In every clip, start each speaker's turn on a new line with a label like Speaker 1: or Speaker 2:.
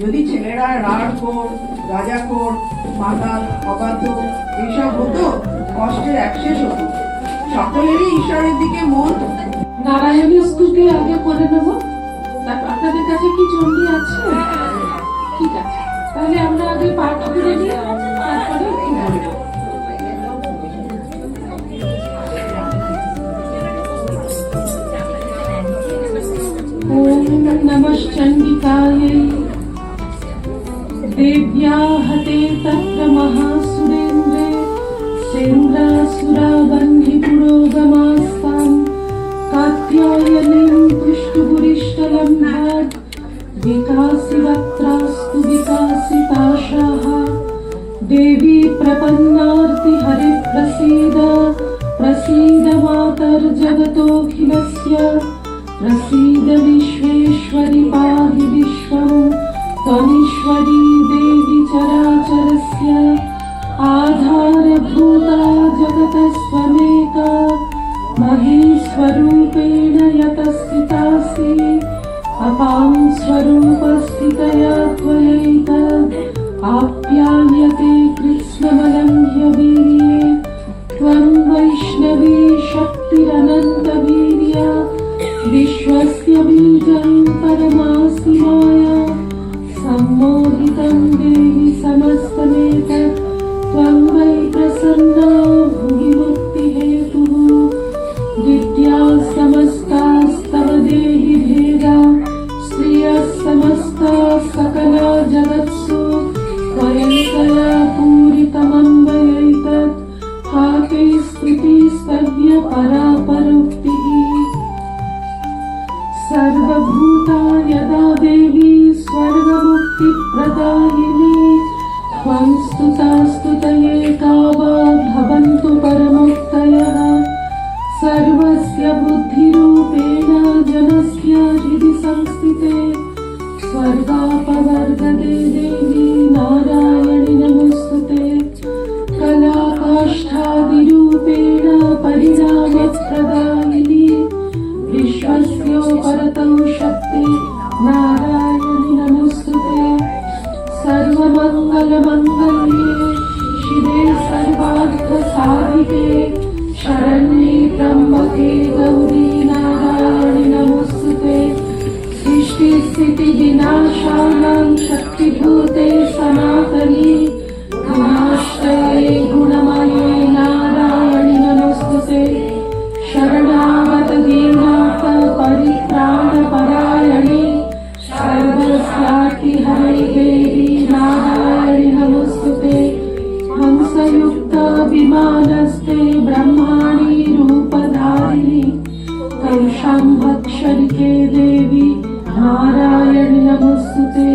Speaker 1: যদি ছেলেরা রাড়খোর, গাঁজাখোর, মাতাল, অবাধ্য এইসব হতো, কষ্টের একশেষ হতো। সকলেরই ঈশ্বরের দিকে মন।
Speaker 2: নারায়ণের স্তুতি আগে করে নেব। আপনাদের কাছে কি চণ্ডী আছে? ঠিক আছে, তাহলে আমরা আগে পাঠ করে নিই, তারপরে একটু বলবো। ওম নমঃ চণ্ডিকাयै देव्याहते तत्र महासुरेन्द्रे सेन्द्रासुरावह्नि पुरोगमास्तां कात्यायनीं पुष्टुपुरिष्टलम्भात् विकासिवक्त्रास्तु विकासिताशाः देवी प्रपन्नार्ति हरे प्रसीद प्रसीद मातर्जगतोऽखिलस्य प्रसीद विश्वेश्वरि पाहि विश्वं त्वमीश्वरी देवी चराचरस्य आधारभूता जगतस्त्वमेका महीस्वरूपेण यतस्थितासि अपां स्वरूपस्थितया त्वयैतद् आप्यायते कृत्स्नबलं ह्यवीर्ये त्वं वैष्णवी शक्तिरनन्तवीर्या विश्वस्य बीजं परमासि माया सम्मोहितं देवि समस्तमेतत् त्वं वै प्रसन्ना भुवि मुक्तिहेतुः विद्या समस्तास्तव देहि भेदा श्रियः समस्ता सकला जगत्सु त्वयैकया पूरितमन्वयैतत् हाके स्तुतिस्तव्य परापरोक्तिः सर्वभूता यदा देवी स्वर्गमुक्तिप्रदायिनी त्वं स्तुता स्तुतयेका वा भवन्तु परमुक्तयः सर्वस्य बुद्धिरूपेण जनस्य हृदि संस्थिते स्वर्गापवर्गदे देवी नारायणि नमोस्तुते कलाकाष्ठादिरूपेण परिणामप्रदायिनी विश्वस्योपरतौ शक्ति नारायणि नमोस्तुते सर्वमङ्गलमङ्गल्ये शिवे सर्वार्थसाधिके शरण्ये त्र्यम्बके गौरी नारायणि नमोस्तुते सृष्टिस्थितिविनाशानां शक्तिभूते सनातनी गुणाश्रये गुणमये नारायणि नमोस्तुते शरणागत दीनाथ परित्राणपरायणे सर्वस्यार्ति हरे देवी नारायणि नमोस्तुते हंसयुक्त विमानस्ते ब्रह्माणि रूपधारिणि कौशाम्भक्षरिके देवी नारायणि नमोस्तुते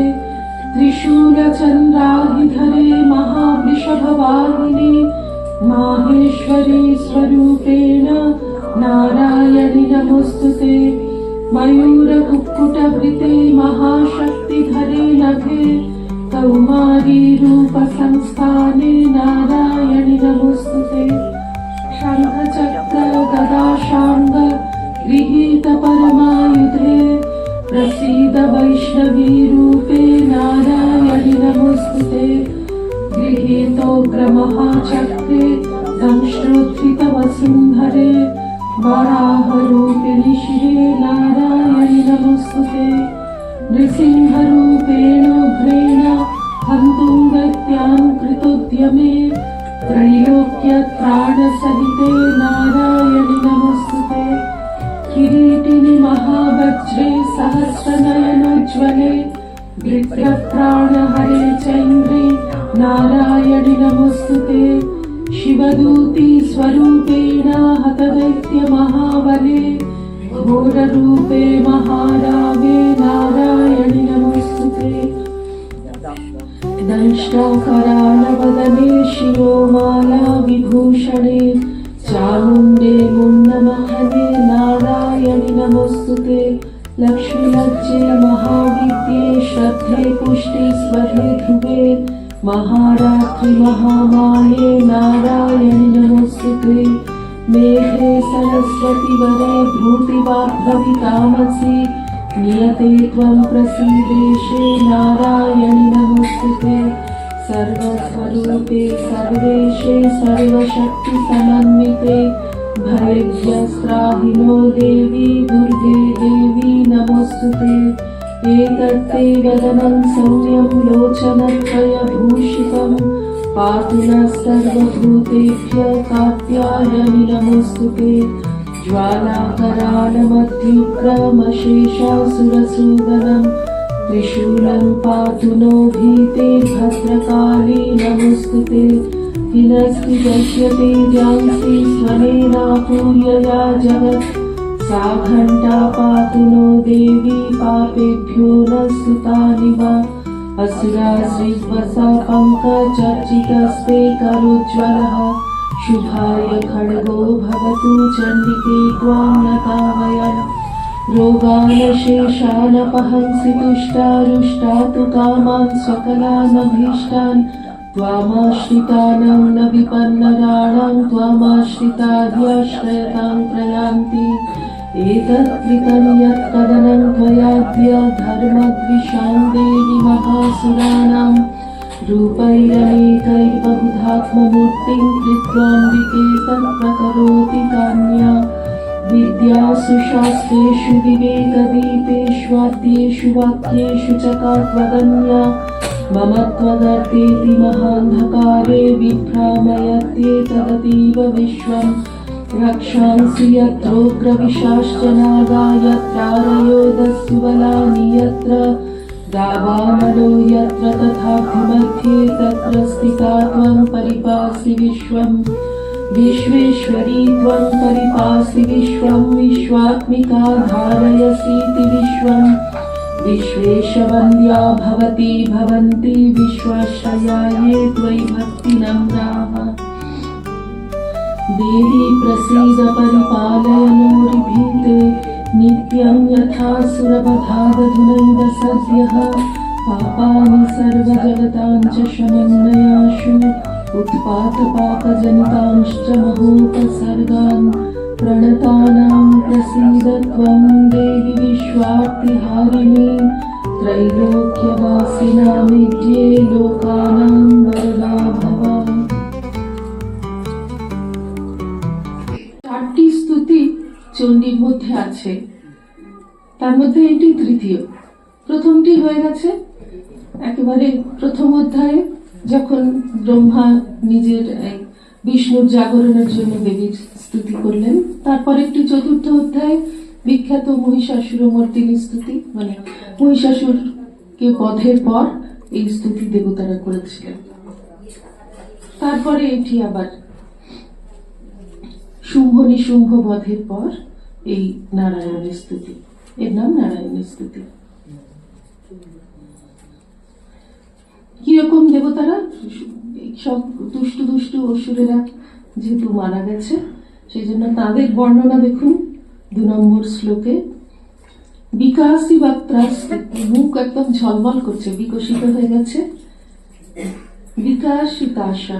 Speaker 2: त्रिशूलचन्द्राधिधरे महावृषभवाहिनी माहेश्वरी स्वरूपेण नारायणि नमोस्तुते मयूरकुक्कुटवृते महाशक्तिधरे नभे कौमारी रूपसंस्थाने नारायणि नमोस्तुते शङ्खचक्र गदाशाङ्ग गृहीत परमायुधे प्रसीद वैष्णवी रूपे नारायणि नमोस्तुते गृहीतोग्रमहाचक्रे दंश्रोत्थितवसुन्धरे वराहरूपिणि शिवे नारायणि नमोस्तुते नृसिंहरूपेणोग्रेण हन्तुं दैत्यान् कृतोद्यमे त्रैलोक्यत्राणसहिते नारायणि नमोस्तुते किरीटिनि महावज्रे सहस्रनयनोज्ज्वले वृत्रप्राणहरे चैन्द्रे नारायणि नमोस्तुते शिवदूती स्वरूपेण हतदैत्य महाबले घोररूपे महारावे नारायणि नमोस्तुते दंष्टाकरालवदने शिरोमाला विभूषणे चामुण्डे मुण्डमहने नारायणि नमोस्तुते लक्ष्मीलज्जे महाविद्ये श्रद्धे पुष्टे स्वधे ध्रुवे महारात्रि महामाये नारायणि नमोस्तुते मेघे सरस्वती वरे भ्रूतिवाग्भवि तामसि नियते त्वं प्रसीदेशे नारायणि नमोस्तुते सर्वस्वरूपे सर्वेशे सर्वशक्तिसमन्विते भयभ्यस्त्राहिनो देवी दुर्गे देवी नमोस्तुते एतत्ते वदनं सौम्यं लोचनत्रयभूषितं पातु नः सर्वभूतेभ्यः कात्यायनि नमोस्तुते ज्वालाकरालमध्युग्रमशेषासुरसूदनं त्रिशूलं पातु नो भीते भद्रकाली नमोस्तुते हिनस्ति दश्यते ज्यांसि स्वनेनापूर्यया जगत् सा घण्टा पातु नो देवी पापेभ्यो न सुतानि वा असुराश्रिवसा पङ्कजर्जितस्ते करोज्ज्वलः शुभाय खड्गो भवतु चण्डिके त्वां नतावयम् रोगानशेषानपहंसि तुष्टारुष्टातु कामान् सकलानभीष्टान् त्वामाश्रितानां न विपन्नराणां त्वामाश्रिताभ्याश्रयतां प्रयान्ति एतत्कृतं यत्कदनं त्वयाद्य धर्मद्विषां देवि महासुराणां रूपैरनेकैर्बहुधात्ममूर्तिं कृत्वाम्बिके तत्प्रकरोति काम्या विद्यासु शास्त्रेषु विवेकदीपेष्वाद्येषु वाक्येषु च कात्वदन्या मम त्वदर्थेति महान्धकारे विभ्रामयत्येतदतीव विश्वं रक्षांसि यत्रोग्रविशाश्च नागा यत्रारयोदस्सुबलानि यत्र दावानलो यत्र तथाभिमध्ये तत्र स्थिता त्वं परिपासि विश्वम् विश्वेश्वरी त्वं परिपासि विश्वं विश्वात्मिका धारयसीति विश्वम् विश्वेशवन्द्या भवती भवन्ति विश्वाश्रया ये त्वयि भक्तिनम्राः देवी प्रसीद परिपालय नोरिभीते नित्यं यथा सुरवधादधुनैव सद्यः पापानि सर्वजगतां च शमन्नयाशु उत्पातपाकजनितांश्च महोपसर्गान् प्रणतानां प्रसीद त्वं देवि विश्वार्तिहारिणी त्रैलोक्यवासिनामित्ये लोकानां वरदा भव। চারটি স্তুতি চণ্ডীর মধ্যে আছে, তার মধ্যে এটি তৃতীয়। প্রথমটি হয়ে গেছে একেবারে প্রথম অধ্যায়ে, যখন ব্রহ্মা নিজের বিষ্ণুর জাগরণের জন্য দেবীর স্তুতি করলেন। তারপর একটি চতুর্থ অধ্যায়ে বিখ্যাত মহিষাসুরমর্দিনী স্তুতি, মানে মহিষাসুরকে বধের পর এই স্তুতি দেবতারা করেছিলেন। তারপরে এটি আবার শুম্ভ নিশুম্ভ বধের পর এই নারায়ণের স্তুতি, এর নাম নারায়ণের স্তুতি। কিরকম দেবতারা, সব দুষ্টু দুষ্টু অসুরেরা যেহেতু মারা গেছে, সেই জন্য তাদের বর্ণনা দেখুন 2 নম্বর শ্লোকে। বিকাশী বক্ত্রাস্তে, মুখ একদম ঝলমল করছে, বিকশিত হয়ে গেছে। বিকাশিত আশা,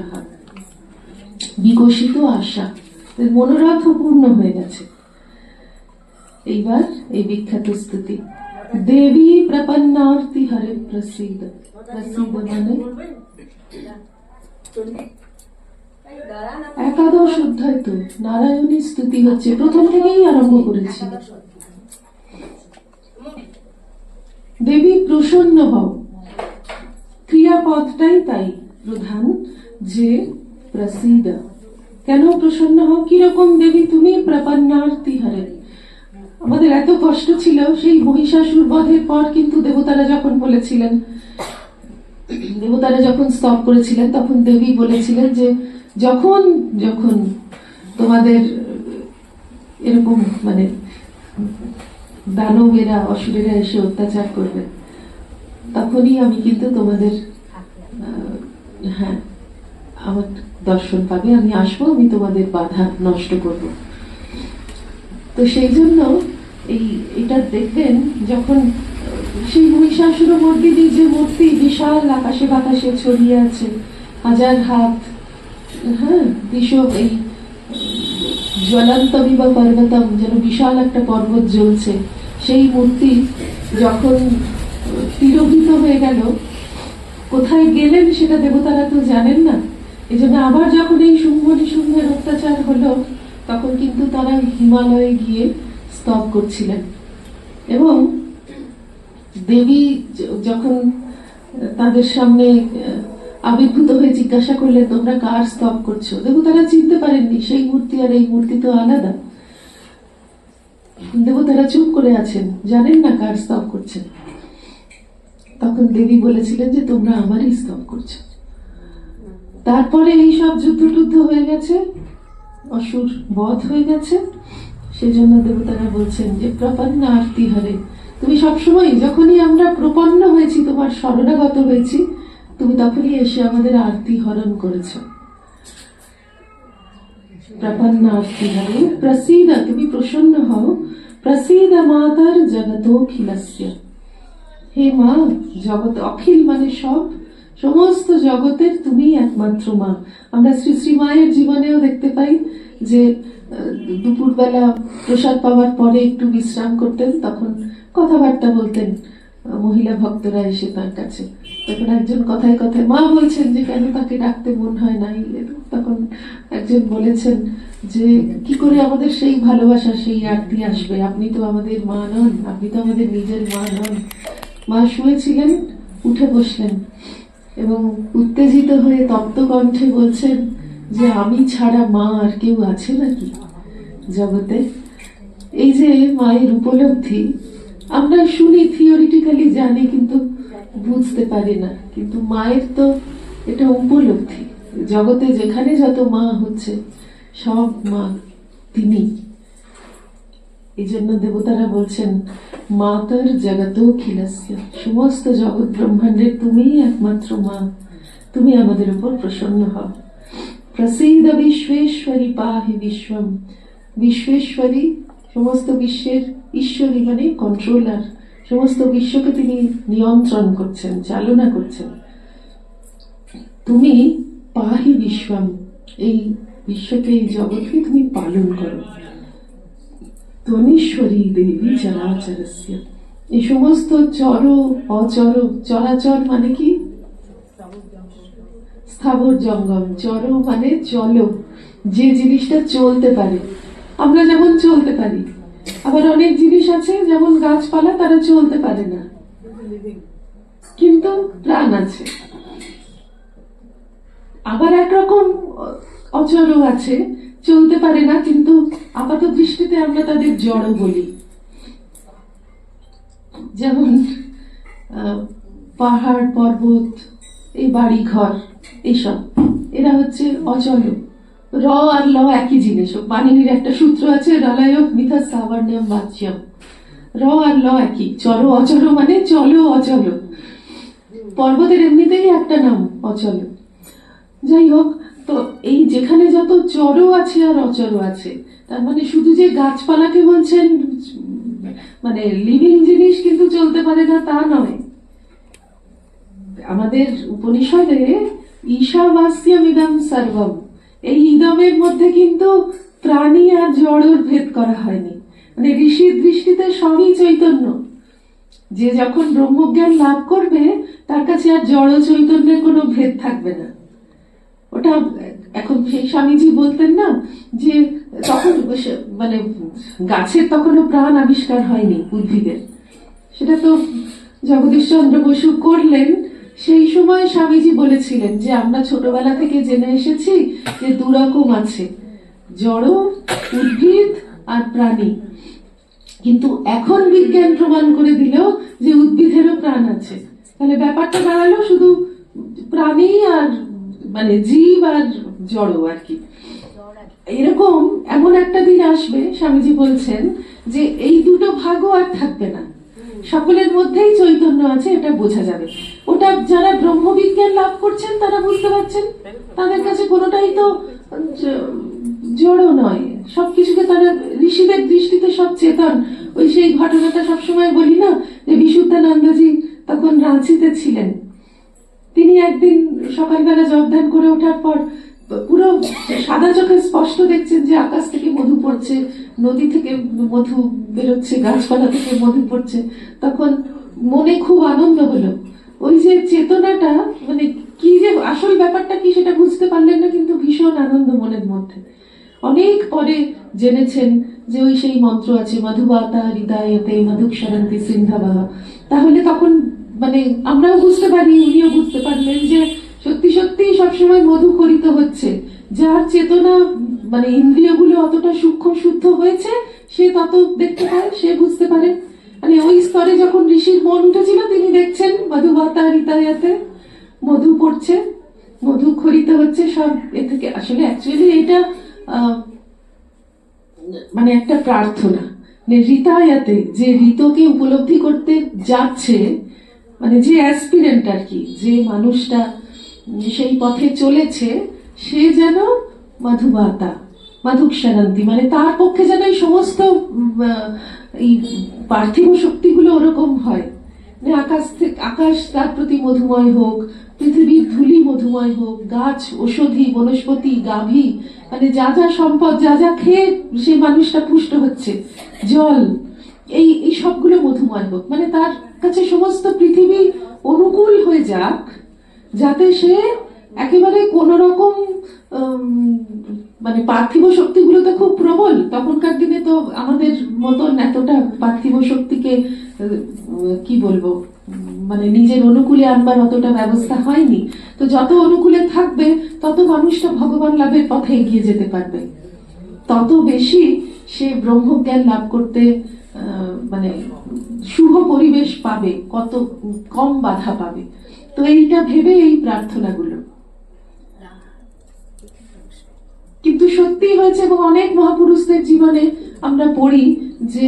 Speaker 2: বিকশিত আশা, মনোরথ পূর্ণ হয়ে গেছে। এইবার এই বিখ্যাত স্তুতি, দেবী প্রপন্নার্তি হরে প্রসিদ। প্রসিদ মানে একাদশ অধ্যায় তো নারায়ণী স্তুতি হচ্ছে, প্রথম থেকেই আরম্ভ করেছি। দেবী প্রসন্ন হও, ক্রিয়াপদটাই তাই প্রধান, যে প্রসিদ। কেন প্রসন্ন হও? কিরকম দেবী তুমি? প্রপন্নার্তি হরে। আমাদের এত কষ্ট ছিল সেই মহিষাসুর বধের পর, কিন্তু দেবতারা যখন বলেছিলেন, দেবতারা যখন স্তব করেছিলেন, তখন দেবী বলেছিলেন যে যখন যখন তোমাদের এরকম মানে দানবেরা অসুরেরা এসে অত্যাচার করবে, তখনই আমি কিন্তু তোমাদের হ্যাঁ আমার দর্শন পাবে, আমি আসবো, আমি তোমাদের বাধা নষ্ট করব। তো সেই জন্য এটা দেখবেন, যখন সেই মহিষাসুরমর্দিনী যে মূর্তি বিশাল আকাশে বাতাসে ছড়িয়ে আছে, 1000 হাত, হ্যাঁ, এই জ্বলন্তমিব পর্বতম, যেন বিশাল একটা পর্বত জ্বলছে, সেই মূর্তি যখন তিরোহিত হয়ে গেল, কোথায় গেলেন সেটা দেবতারা তো জানেন না। এই জন্য আবার যখন এই শুম্ভ নিশুম্ভের অত্যাচার হলো, তখন কিন্তু তারা হিমালয়ে গিয়ে স্তব করছিলেন। এবং দেবী যখন তাদের সামনে আবির্ভূত হয়ে জিজ্ঞাসা করলেন, তোমরা কার স্তব করছো? দেবতারা চিনতে পারেননি সেই মূর্তি আর এই মূর্তি তো আলাদা। দেবতারা চুপ করে আছেন, জানেন না কার স্তব করছেন। তখন দেবী বলেছিলেন যে তোমরা আমারই স্তব করছো। তারপরে এই সব যুদ্ধ হয়ে গেছে, অসুর বধ হয়ে গেছে। সেজন্য দেবতারা বলছেন যে প্রপন্ন আরতি হরে, তুমি সবসময় যখনই আমরা প্রপন্ন হয়েছি, তোমার শরণাগত হয়েছি, তুমি তখনই এসে আমাদের আরতি হরণ করেছো। প্রপন্ন আরতি হরে প্রসীদ, তুমি প্রসন্ন হও। প্রসীদ মাতার জগতোখিলস্য, হে মা, জগৎ অখিল মানে সব, সমস্ত জগতের তুমি একমাত্র মা। আমরা শ্রী শ্রী মায়ের জীবনেও দেখতে পাই যে দুপুরবেলা প্রসাদ পাওয়ার পরে একটু বিশ্রাম করতেন, তখন কথাবার্তা বলতেন মহিলা ভক্তরা এসে তার কাছে। তখন একজন কথায় কথায় মা বলছেন যে কেন তাকে ডাকতে মন হয় নাই। তখন একজন বলেছেন যে কি করে আমাদের সেই ভালোবাসা, সেই আরতি আসবে? আপনি তো আমাদের মা নন, আপনি তো আমাদের নিজের মা নন। মা শুয়েছিলেন, উঠে বসলেন এবং উত্তেজিত হয়ে তপ্ত কণ্ঠে বলছেন যে আমি ছাড়া মা আর কেউ আছে নাকি জগতে? এই যে মায়ের উপলব্ধি আমরা শুনি, থিওরিটিক্যালি জানি, কিন্তু বুঝতে পারি না। কিন্তু মায়ের তো এটা উপলব্ধি, জগতে যেখানে যত মা হচ্ছে সব মা তিনি। এই জন্য দেবতারা বলছেন মাতার জগতোখিলস্য, সমস্ত জগৎ ব্রহ্মাণ্ডের তুমিই একমাত্র মা, তুমি আমাদের উপর প্রসন্ন হও। প্রসীদ বিশ্বেশ্বরী পাহি বিশ্বম, বিশ্বেশ্বরী সমস্ত বিশ্বের ঈশ্বরী মানে কন্ট্রোলার, সমস্ত বিশ্বকে তিনি নিয়ন্ত্রণ করছেন, চালনা করছেন। তুমি পাহি বিশ্বম, এই বিশ্বকে, এই জগৎকে তুমি পালন করো। ত্বনীশ্বরী দেবী চরাচরস্য, এই সমস্ত চর অচর, চরাচর মানে কি? স্থাবর জঙ্গম, চর মানে চলো, যে জিনিসটা চলতে পারে। আমরা যেমন চলতে পারি, আবার অনেক জিনিস আছে যেমন গাছপালা, তারা চলতে পারে না কিন্তু প্রাণ আছে। আবার একরকম অচরও আছে, চলতে পারে না কিন্তু আপাত দৃষ্টিতে আমরা তাদের জড় বলি। যেমন পাহাড় পর্বত, এই বাড়ি ঘর, এইসব এরা হচ্ছে অচল। র আর ল একই জিনিস, পাণিনির একটা সূত্র আছে, রলয় মিথা সাবর্ণম বাচ্যম। র আর ল একই, চর অচর মানে চলো অচল। পর্বতের এমনিতেই একটা নাম অচল। যাই হোক, তো এই যেখানে যত চর আছে আর অচর আছে, তার মানে শুধু যে গাছপালাকে বলছেন মানে লিভিং জিনিস কিন্তু চলতে পারে না তা নয়। আমাদের উপনিষদে ঈশাবাস্যমিদম সর্বম, এই ইদমের মধ্যে কিন্তু প্রাণী আর জড়ের ভেদ করা হয়নি। মানে ঋষির দৃষ্টিতে সবই চৈতন্য। যে যখন ব্রহ্মজ্ঞান লাভ করবে তার কাছে আর জড় চৈতন্যের কোনো ভেদ থাকবে না। ওটা এখন সেই স্বামীজি বলতেন না যে তখন মানে গাছের তখনও প্রাণ আবিষ্কার হয়নি, উদ্ভিদের। সেটা তো জগদীশ চন্দ্র বসু করলেন। সেই সময় স্বামীজি বলেছিলেন যে আমরা ছোটবেলা থেকে জেনে এসেছি যে দুরকম আছে, জড়, উদ্ভিদ আর প্রাণী। কিন্তু এখন বিজ্ঞান প্রমাণ করে দিল যে উদ্ভিদেরও প্রাণ আছে। তাহলে ব্যাপারটা দাঁড়ালো শুধু প্রাণী আর মানে জীব আর জড় আর কি। এরকম এমন একটা দিন আসবে, স্বামীজি বলছেন, যে এই দুটো ভাগও আর থাকবে না, সকলের মধ্যেই চৈতন্য আছে, এটা বোঝা যাবে। ওটা যারা ব্রহ্মবিজ্ঞান লাভ করছেন তারা বুঝতে পারছেন, তাদের কাছে কোনোটাই তো জড় নয়, সবকিছুকে তারা ঋষিদের দৃষ্টিতে সব চেতন। ওই সেই ঘটনাটা সবসময় বলি না, যে বিশুদ্ধানন্দজি তখন রাঁচিতে ছিলেন। তিনি একদিন সকালবেলা জপ ধ্যান করে ওঠার পর পুরো সাদা চোখে স্পষ্ট দেখছেন যে আকাশ থেকে মধু পড়ছে, নদী থেকে মধু বেরোচ্ছে, গাছপালা থেকে মধু পড়ছে, তখন মনে খুব আনন্দ হলো। ওই যে চেতনাটা, মানে কি যে আসল ব্যাপারটা কি সেটা বুঝতে পারলেন না, কিন্তু ভীষণ আনন্দ মনের মধ্যে। অনেক পরে জেনেছেন যে ওই সেই মন্ত্র আছে, মধুবাতা হৃদয়তে মধুক্ষরন্তি সিন্ধাবাহ। তাহলে তখন মানে আমরাও বুঝতে পারি, উনিও বুঝতে পারলেন যে সত্যি সত্যি সবসময় মধু খরিত হচ্ছে। যার চেতনা মানে ইন্দ্রিয়গুলো অতটা সূক্ষ্ম শুদ্ধ হয়েছে, সে তত দেখতে পায়, সে বুঝতে পারে। মানে ওই স্তরে যখন ঋষির মন উঠেছিল, তিনি দেখছেন মধুবাতা হৃদয়তে মধু পড়ছে, মধু খরিত হচ্ছে সব এ থেকে। আসলে অ্যাকচুয়ালি এটা মানে একটা প্রার্থনা, মানে হৃদয়তে যে ঋতকে উপলব্ধি করতে যাচ্ছে, মানে যে অ্যাসপিরেন্ট আর কি, যে মানুষটা সেই পথে চলেছে, সে যেন মধুবাতা মধুক্ষরন্তি, মানে তার পক্ষে যেন এই সমস্ত এই পার্থিব শক্তিগুলো ওরকম হয়। মানে আকাশ তার প্রতি মধুময় হোক, পৃথিবীর ধুলি মধুময় হোক, গাছ ঔষধি বনস্পতি গাভী, মানে যা যা সম্পদ, যা যা খেয়ে সেই মানুষটা পুষ্ট হচ্ছে, জল, এই এই সবগুলো মধুময় হোক। মানে তার কাছে সমস্ত পৃথিবী অনুকূল হয়ে যাক, যাতে সে একেবারে কোন রকম মানে পার্থিব শক্তিগুলো তো খুব প্রবল, তখনকার দিনে তো আমাদের মতন এতটা পার্থিব শক্তিকে কি বলবো, মানে নিজের অনুকূলে আনবার অতটা ব্যবস্থা হয়নি। তো যত অনুকূলে থাকবে, তত মানুষটা ভগবান লাভের পথে এগিয়ে যেতে পারবে, তত বেশি সে ব্রহ্মজ্ঞান লাভ করতে মানে শুভ পরিবেশ পাবে, কত কম বাধা পাবে। তো এইটা ভেবে এই প্রার্থনাগুলো কিন্তু সত্যি হয়েছে। এবং অনেক মহাপুরুষদের জীবনে আমরা পড়ি যে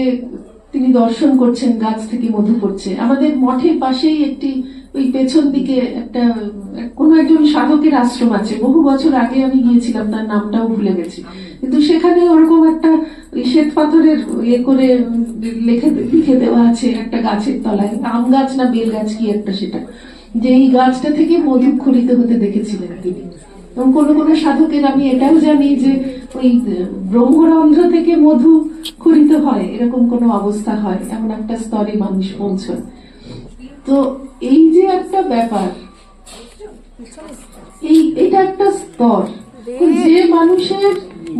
Speaker 2: তিনি দর্শন করছেন, গাছ থেকে মধু পড়ছে। আমাদের মঠের পাশেই একটি ওই পেছন দিকে একটা কোনো একজন সাধকের আশ্রম আছে, বহু বছর আগে আমি গিয়েছিলাম, তার নামটাও ভুলে গেছি, কিন্তু সেখানে ওরকম একটা ওই শ্বেত পাথরের ইয়ে করে লিখে দেওয়া আছে একটা গাছের তলায়, আম গাছ না বেল গাছ কি একটা, সেটা যে এই গাছটা থেকে মধু খরিত হতে দেখেছিলেন তিনি। এবং কোনো কোনো সাধকের আমি এটাও জানি যে ওই ব্রহ্মরন্ধ্র থেকে মধু খরিত হয়, এরকম কোনো অবস্থা হয়, এমন একটা স্তরে মানুষ পৌঁছয়। তো এই যে একটা ব্যাপার, এটা একটা স্তর, যে মানুষের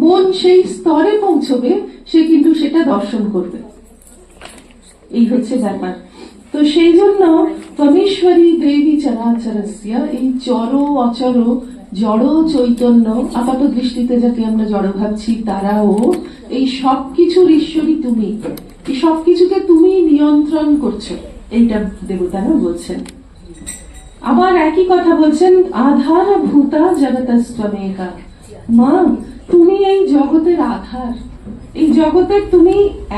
Speaker 2: মন সেই স্তরে পৌঁছবে, সে কিন্তু সেটা দর্শন করবে, এই হচ্ছে ব্যাপার। তো সেই জন্য তমেশ্বরী দেবী চরাচরস্য, এই চর অচর জড় চৈতন্য, আপাত দৃষ্টিতে যাকে আমরা জড় ভাবছি, তারাও এই সবকিছুর ঈশ্বরী তুমি, এই সবকিছুকে তুমি নিয়ন্ত্রণ করছো, এইটা দেবতারা বলছেন। আবার একই কথা বলছেন, আধার ভূতা জগতস্ত্বমেকা, মা তুমি এই জগতের আধার, এই জগতের তুমি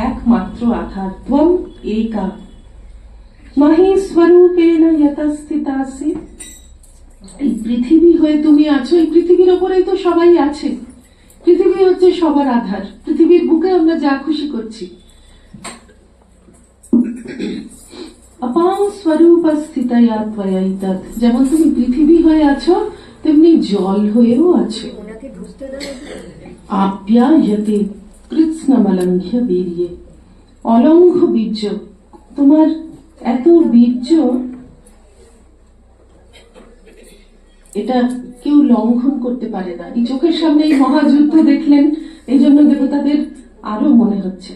Speaker 2: একমাত্র আধার, ত্বম একা মহি স্বরূপেণ যতস্থিতাসি, এই পৃথিবী হয়ে তুমি আছো, এই পৃথিবীর ওপরেই তো সবাই আছে, পৃথিবী হচ্ছে সবার আধার, পৃথিবীর বুকে আমরা যা খুশি করছি। অপাং স্বরূপস্থিতয়া ত্বয়ৈতৎ, যেমন তুমি পৃথিবী হয়ে আছো, তেমনি জল হয়েও আছো। আপ্যায়তে কৃৎস্নমলঙ্ঘ্য বীর্যে, অলঙ্ঘ্য বীর্য, তোমার এত বীর্য, এটা কেউ লঙ্ঘন করতে পারে না। এই চোখের সামনে এই মহাযুদ্ধ দেখলেন, এই জন্য দেবতাদের আরো মনে হচ্ছে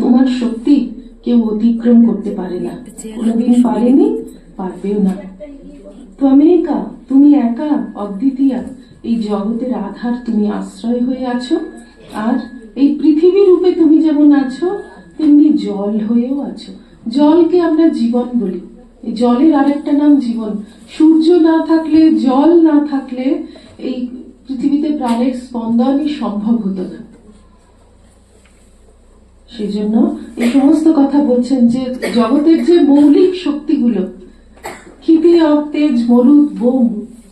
Speaker 2: তোমার শক্তি কেউ অতিক্রম করতে পারে না, কোনোদিন পারেনি, পারবেও না। ত্বমেকা, তুমি একা, অদ্বিতীয়া, এই জগতের আধার, তুমি আশ্রয় হয়ে আছো। আর এই পৃথিবী রূপে তুমি যেমন আছো, তেমনি জল হয়েও আছো। জলকে আমরা জীবন বলি, এই জলের আরেকটা নাম জীবন। সূর্য না থাকলে, জল না থাকলে এই পৃথিবীতে প্রাণের স্পন্দনই সম্ভব হতো না। সেই জন্য এই সমস্ত কথা বলছেন যে জগতের যে মৌলিক শক্তিগুলো, ক্ষিতি তেজ মরুদ বোম,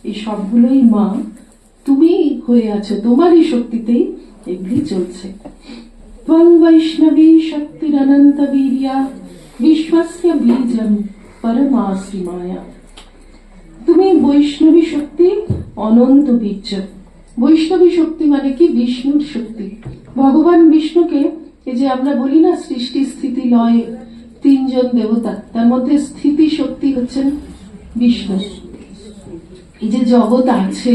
Speaker 2: এই সবগুলোই মা তুমি হয়ে আছো, তোমারই শক্তিতেই এগুলি চলছে। ত্বং বৈষ্ণবী শক্তির অনন্ত বীর্যা, বিশ্বস্য বীজম পরমাসি মায়া। তুমি বৈষ্ণবী শক্তি অনন্ত বীর্য। বৈষ্ণবী শক্তি মানে কি? বিষ্ণুর শক্তি। ভগবান বিষ্ণুকে এই যে আমরা বলি না সৃষ্টি স্থিতি লয় তিনজন দেবতা, তার মধ্যে স্থিতি শক্তি হচ্ছেন বিষ্ণু। এই যে জগৎ আছে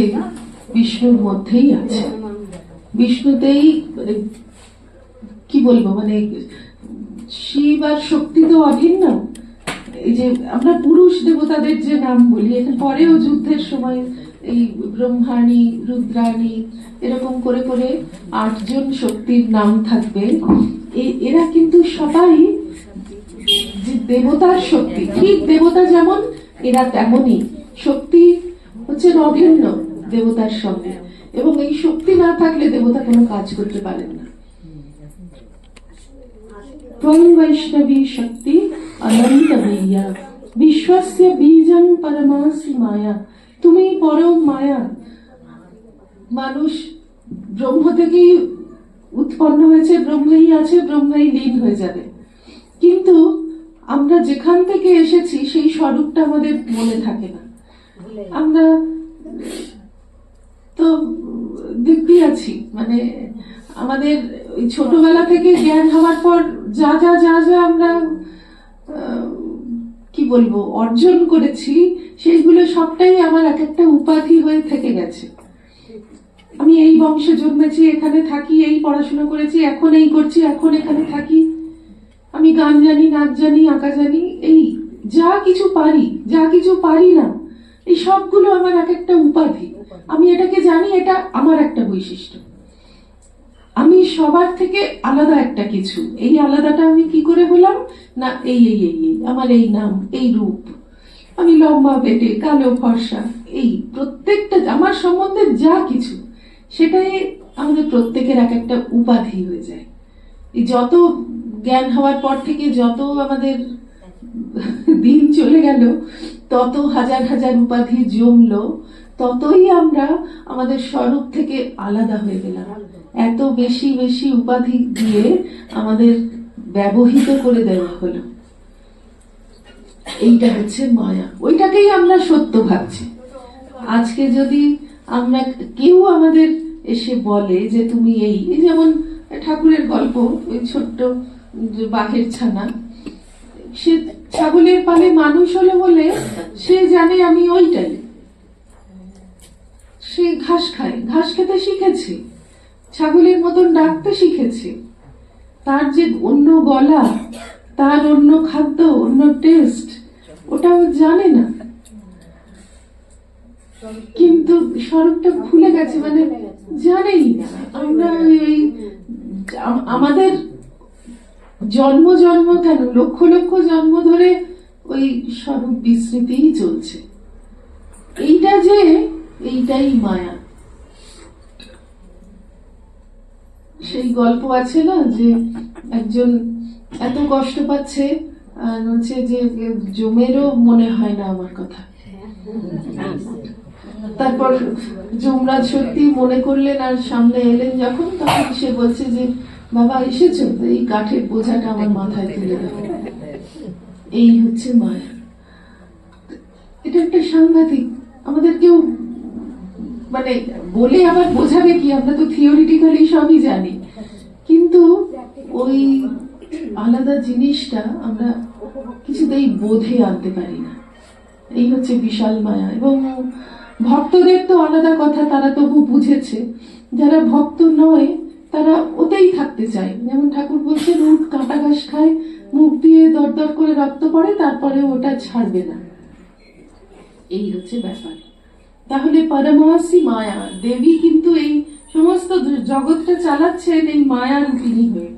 Speaker 2: বিষ্ণুর মধ্যেই আছে, বিষ্ণুতেই কি বলবো মানে শিব আর শক্তি তো অভিন্ন। এই যে আমরা পুরুষ দেবতাদের যে নাম বলি, এটা পরেও যুদ্ধের সময় এই ব্রহ্মাণী, রুদ্রাণী এরকম করে করে 8 জন শক্তির নাম থাকবে। এরা কিন্তু সবাই যে দেবতার শক্তি, ঠিক দেবতা যেমন এরা তেমনই। শক্তি হচ্ছে অভিন্ন দেবতার সঙ্গে, এবং এই শক্তি না থাকলে দেবতা কোনো কাজ করতে পারেন না। ত্বং বৈষ্ণবী শক্তি অনন্ত বীর্যা বিশ্বস্য বীজং পরমাসি মায়া। তুমি পরম মায়া। মানুষ ব্রহ্ম থেকেই উৎপন্ন হয়েছে, ব্রহ্মই আছে, ব্রহ্মই লীন হয়ে যাবে। কিন্তু আমরা যেখান থেকে এসেছি সেই স্বরূপটা আমাদের মনে থাকে না। আমরা তো দিব্যি আছি, মানে আমাদের ছোটবেলা থেকে জ্ঞান হওয়ার পর যা যা যা যা আমরা কি বলবো অর্জন করেছি, সেইগুলো সবটাই আমার এক একটা উপাধি হয়ে থেকে গেছে। আমি এই বংশে জন্মেছি, এখানে থাকি, এই পড়াশোনা করেছি, এখন এই করছি, এখন এখানে থাকি। আমি গান জানি, নাচ জানি, আঁকা জানি, এই যা কিছু পারি, যা কিছু পারি না, এই সবগুলো আমার এক একটা উপাধি। আমি এটাকে জানি, এটা আমার একটা বৈশিষ্ট্য। আমি সবার থেকে আলাদা একটা কিছু। এই আলাদাটা আমি কি করে হলাম না, এই এই এই এই আমার এই নাম, এই রূপ, আমি লম্বা পেটে, কালো ফর্সা, এই প্রত্যেকটা আমার সম্বন্ধে যা কিছু, সেটাই আমাদের প্রত্যেকের এক একটা উপাধি হয়ে যায়। এই যত জ্ঞান হওয়ার পর থেকে যত আমাদের দিন চলে গেল, তত হাজার হাজার উপাধি জমলো, ততই আমরা আমাদের স্বরূপ থেকে আলাদা হয়ে গেলাম। এত বেশি বেশি উপাধি দিয়ে আমাদের ব্যবহৃত করে দেওয়া হলো। এইটা হচ্ছে মায়া। ওইটাকেই আমরা সত্য ভাবছি। আজকে যদি আমরা কেউ আমাদের এসে বলে যে তুমি এই যেমন ঠাকুরের গল্প, ওই ছোট্ট বাঘের ছানা, সে ছাগলের পালে মানুষ হলো বলে সে জানে আমি ওইটাই। সে ঘাস খায়, ঘাস খেতে শিখেছে, ছাগলের মতন ডাকতে শিখেছে। তার যে অন্য গলা, তার অন্য খাদ্য, অন্য টেস্ট, ওটা ও জানে না। কিন্তু স্বরূপটা ভুলে গেছে, মানে জানেই না। আমরা এই আমাদের জন্ম জন্ম কেন, লক্ষ লক্ষ জন্ম ধরে ওই স্বরূপ বিস্মৃতিই চলছে। এইটা যে এইটাই মায়া। সেই গল্প আছে না যে একজন এত কষ্ট পাচ্ছে, আর হচ্ছে যে জমেরও মনে হয় না আমার কথা। তারপর যমরাজ সত্যি মনে করলেন আর সামনে এলেন যখন, তখন সে বলছে যে বাবা এসেছো, এই কাঠের বোঝাটা আমার মাথায় তুলে দাও। এই হচ্ছে মায়া। এটা একটা সাংঘাতিক। আমাদের কেউ মানে বলে আবার বোঝাবে কি, আমরা তো থিওরিটিক্যালি সবই জানি, কিন্তু ওই আলাদা জিনিসটা আমরা কিছুতেই বোধে আনতে পারি না। এই হচ্ছে বিশাল মায়া। এবং ভক্তদের তো আলাদা কথা, তারা তবু বুঝেছে। যারা ভক্ত নয় তারা ওতেই থাকতে চায়। যেমন ঠাকুর বলছেন, উট কাঁটা ঘাস খায়, মুখ দিয়ে দরদর করে রক্ত পড়ে, তারপরে ওটা ছাড়বে না। এই হচ্ছে ব্যাপার। তাহলে পরমাসি মায়া, দেবী কিন্তু এই সমস্ত জগৎটা চালাচ্ছেন এই মায়া রূপিণী হয়ে।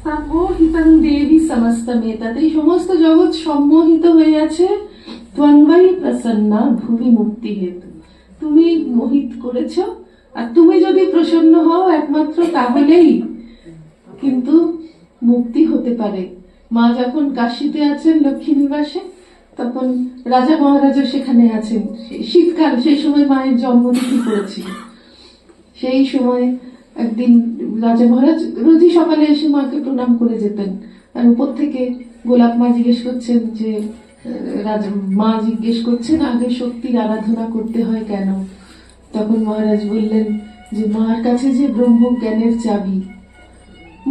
Speaker 2: সম্মোহিতং দেবী সমস্ত মেতাতে, এই সমস্ত জগৎ সম্মোহিত হয়ে আছে। ত্বংবাই প্রসন্না ভুবি মুক্তি হেতু, তুমি মোহিত করেছ, আর তুমি যদি প্রসন্ন হও একমাত্র তাহলেই কিন্তু মুক্তি হতে পারে। মা যখন কাশীতে আছেন লক্ষ্মী নিবাসে, তখন রাজা মহারাজা সেখানে আছেন। শীতকাল, সেই সময় মায়ের জন্মতিথি পড়েছিল। সেই সময় একদিন রাজা মহারাজ রোজই সকালে এসে মাকে প্রণাম করে যেতেন। আর উপর থেকে গোলাপ মা জিজ্ঞেস করছেন যে মা জিজ্ঞেস করছেন আগে শক্তির আরাধনা করতে হয় কেন? তখন মহারাজ বললেন যে মার কাছে যে ব্রহ্মজ্ঞানের চাবি,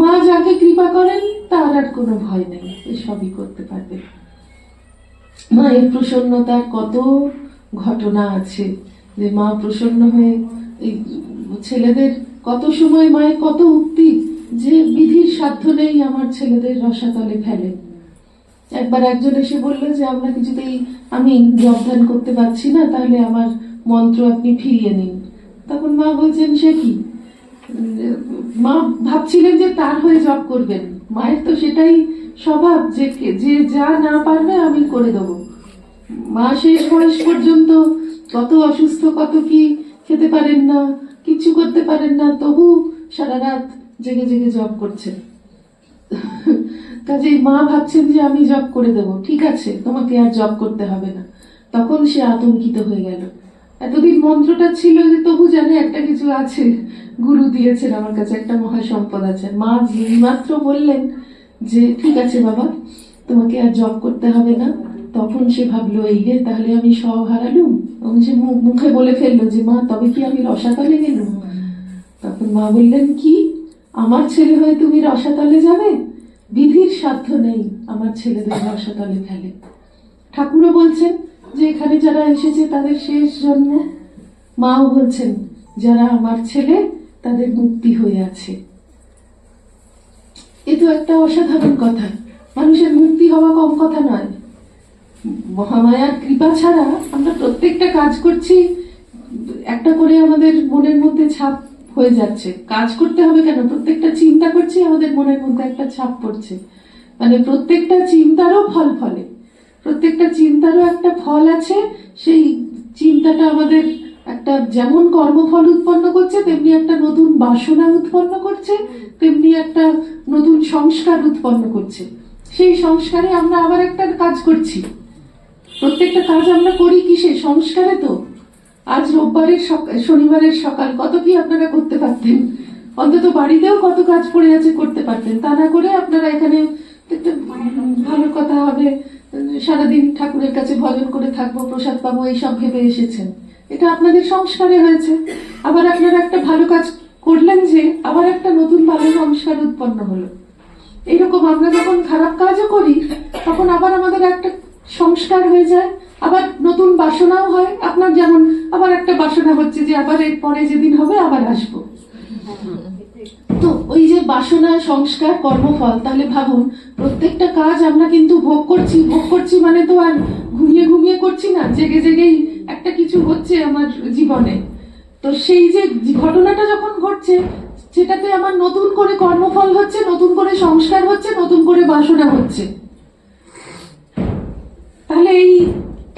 Speaker 2: মা যাকে কৃপা করেন তার আর কোনো ভয় নেই, এসবই করতে পারবে। মায়ের প্রসন্নতার কত ঘটনা আছে, যে মা প্রসন্ন হয়ে এই ছেলেদের কত সময় মায়ের কত উক্তি, যে বিধির সাধ্য নেই আমার ছেলেদের রসাতলে ফেলে। একবার একজন এসে বললো যে আমরা কিছুতেই আমি জবদান করতে পারছি না, তাহলে আমার মন্ত্র আপনি ফিরিয়ে নিন। তখন মা বলছেন সে কি? মা ভাবছিলেন যে তার হয়ে জব করবেন। মায়ের তো সেটাই স্বভাব, যে যে যা না পারবে আমি করে দেবো। মা শেষ বয়স পর্যন্ত কত অসুস্থ, কত কি খেতে পারেন না, কিছু করতে পারেন না, তবু সারা রাত জেগে জেগে জব করছেন। কাজেই মা ভাবছেন যে আমি জব করে দেব, ঠিক আছে তোমাকে আর জব করতে হবে না। তখন সে আতঙ্কিত হয়ে গেল। এতদিন মন্ত্রটা ছিল যে তবু জানে একটা কিছু আছে, গুরু দিয়েছেন আমার কাছে, একটা মহাসম্পদ আছে। মা মাত্র বললেন যে ঠিক আছে বাবা, তোমাকে আর জব করতে হবে না, তখন সে ভাবলো এই রে, তাহলে আমি সব হারালুম। সে মুখে বলে ফেললো যে মা তবে কি আমি রসাতলে গেলুম? তখন মা বললেন কি, আমার ছেলে হয়ে তুমি রসাতলে যাবে? বিধির সাধ্য নেই আমার ছেলেদের রসাতলে ফেলে। ঠাকুরও বলছেন যে এখানে যারা এসেছে তাদের শেষ জন্ম। মাও বলছেন যারা আমার ছেলে তাদের মুক্তি হয়ে আছে। এ তো একটা অসাধারণ কথা। মানুষের মুক্তি হওয়া কম কথা নয়। মহামায়ার কৃপা ছাড়া আমরা প্রত্যেকটা কাজ করছি, একটা করে আমাদের মনের মধ্যে ছাপ হয়ে যাচ্ছে। কাজ করতে হবে কেন, প্রত্যেকটা চিন্তা করছি আমাদের মনের মধ্যে একটা ছাপ পড়ছে। মানে প্রত্যেকটা চিন্তারও ফল ফলে, প্রত্যেকটা চিন্তারও একটা ফল আছে। সেই চিন্তাটা আমাদের একটা যেমন কর্মফল উৎপন্ন করছে, তেমনি একটা নতুন বাসনা উৎপন্ন করছে, তেমনি একটা নতুন সংস্কার উৎপন্ন করছে। সেই সংস্কারে আমরা আবার একটা কাজ করছি। প্রত্যেকটা কাজ আমরা করি কিসে? সংস্কারে। তো আজ রোববারের শনিবারের সকাল কত কি আপনারা করতে পারতেন, অন্তত বাড়িতেও কত কাজ পড়ে আছে করতে পারতেন। তা না করে আপনারা এখানে একটা ভালো কথা হবে, সারাদিন ঠাকুরের কাছে ভজন করে থাকবো, প্রসাদ পাবো, এইসব ভেবে এসেছেন। এটা আপনাদের সংস্কারে হয়েছে। আবার আপনারা একটা ভালো কাজ করলেন, যে আবার একটা নতুন ভালো সংস্কার উৎপন্ন হলো। এইরকম আমরা যখন খারাপ কাজও করি তখন আবার আমাদের একটা সংস্কার হয়ে যায়, আবার নতুন বাসনাও হয়। আপনার যেমন আবার একটা বাসনা হচ্ছে যে আবার এর পরে যেদিন হবে আবার আসবো। তো ওই যে বাসনা, সংস্কার, কর্মফল, তাহলে ভাবুন প্রত্যেকটা কাজ আমরা কিন্তু ভোগ করছি। ভোগ করছি মানে তো আর ঘুমিয়ে ঘুমিয়ে করছি না, জেগে জেগেই একটা কিছু হচ্ছে আমার জীবনে। তো সেই যে ঘটনাটা যখন ঘটছে, সেটাতে আমার নতুন করে কর্মফল হচ্ছে, নতুন করে সংস্কার হচ্ছে, নতুন করে বাসনা হচ্ছে। তাহলে এই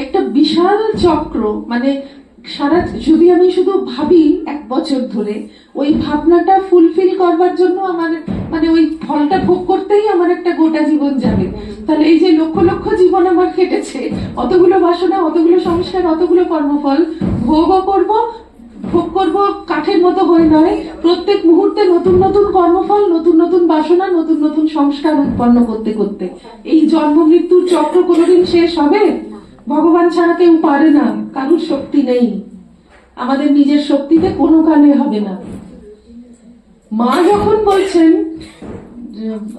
Speaker 2: একটা বিশাল চক্র, মানে সারা, যদি আমি শুধু ভাবি এক বছর ধরে, ওই ভাবনাটা ফুলফিল করবার জন্য আমার, মানে ওই ফলটা ভোগ করতেই আমার একটা গোটা জীবন যাবে। তাহলে এই যে লক্ষ লক্ষ জীবন আমার কেটেছে, অতগুলো বাসনা, অতগুলো সংস্কার, অতগুলো কর্মফল, ভোগও করব, ভোগ করব কাঠের মতো হয়ে নয়, প্রত্যেক মুহূর্তে নতুন নতুন কর্মফল, নতুন নতুন বাসনা, নতুন নতুন সংস্কার উৎপন্ন করতে করতে এই জন্ম মৃত্যুর চক্র কোনোদিন শেষ হবে? ভগবান ছাড়া কেউ পারে না, কারুর শক্তি নেই, আমাদের নিজের শক্তিতে কোনো কালে হবে না। মা যখন বলছেন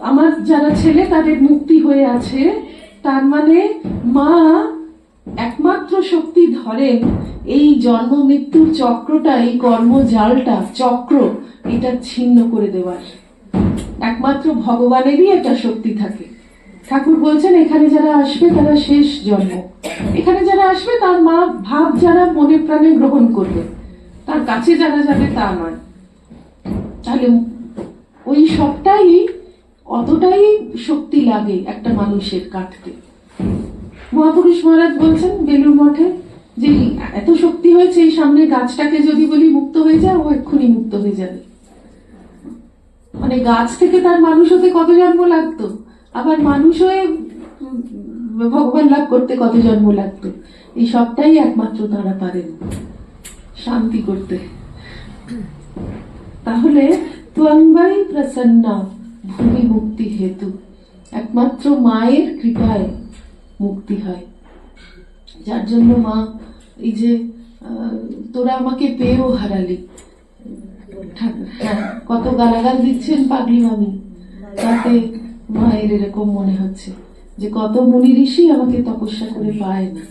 Speaker 2: আমার যারা ছেলে তাদের মুক্তি হয়ে আছে, তার মানে মা একমাত্র শক্তি ধরেন এই জন্ম মৃত্যুর চক্রটা, এই কর্মজালটা, চক্র, এটা ছিন্ন করে দেওয়ার। একমাত্র ভগবানেরই একটা শক্তি থাকে। ঠাকুর বলছেন এখানে যারা আসবে তারা শেষ জন্ম, এখানে যারা আসবে তার মা ভাব যারা মনে প্রাণে গ্রহণ করবে, তার কাছে যারা যাবে তা নয়। তাহলে ওই সবটাই, অতটাই শক্তি লাগে একটা মানুষের কাটতে। মহাপুরুষ মহারাজ বলছেন বেলুর মঠে যে এত শক্তি হয়েছে, এই সামনে গাছটাকে যদি বলি মুক্ত হয়ে যায়, ও এক্ষুনি মুক্ত হয়ে যাবে। মানে গাছ থেকে তার মানুষ হতে কত জন্ম লাগতো, আবার মানুষ হয়ে ভগবান লাভ করতে কত জন্ম লাগতো। এই সবটাই একমাত্র তারা পারেন শান্তি করতে। তাহলে ত্বংবাই প্রসন্না ভূমি মুক্তি হেতু, একমাত্র মায়ের কৃপায় মুক্তি হয়। যার জন্য মা এই যে তোরা আমাকে পেয়েও হারালি, হ্যাঁ, কত গালাগাল দিচ্ছেন পাগলি মামি, তাতে মায়ের এরকম মনে হচ্ছে যে কত মুনি ঋষি আমাকে তপস্যা করে পায় না।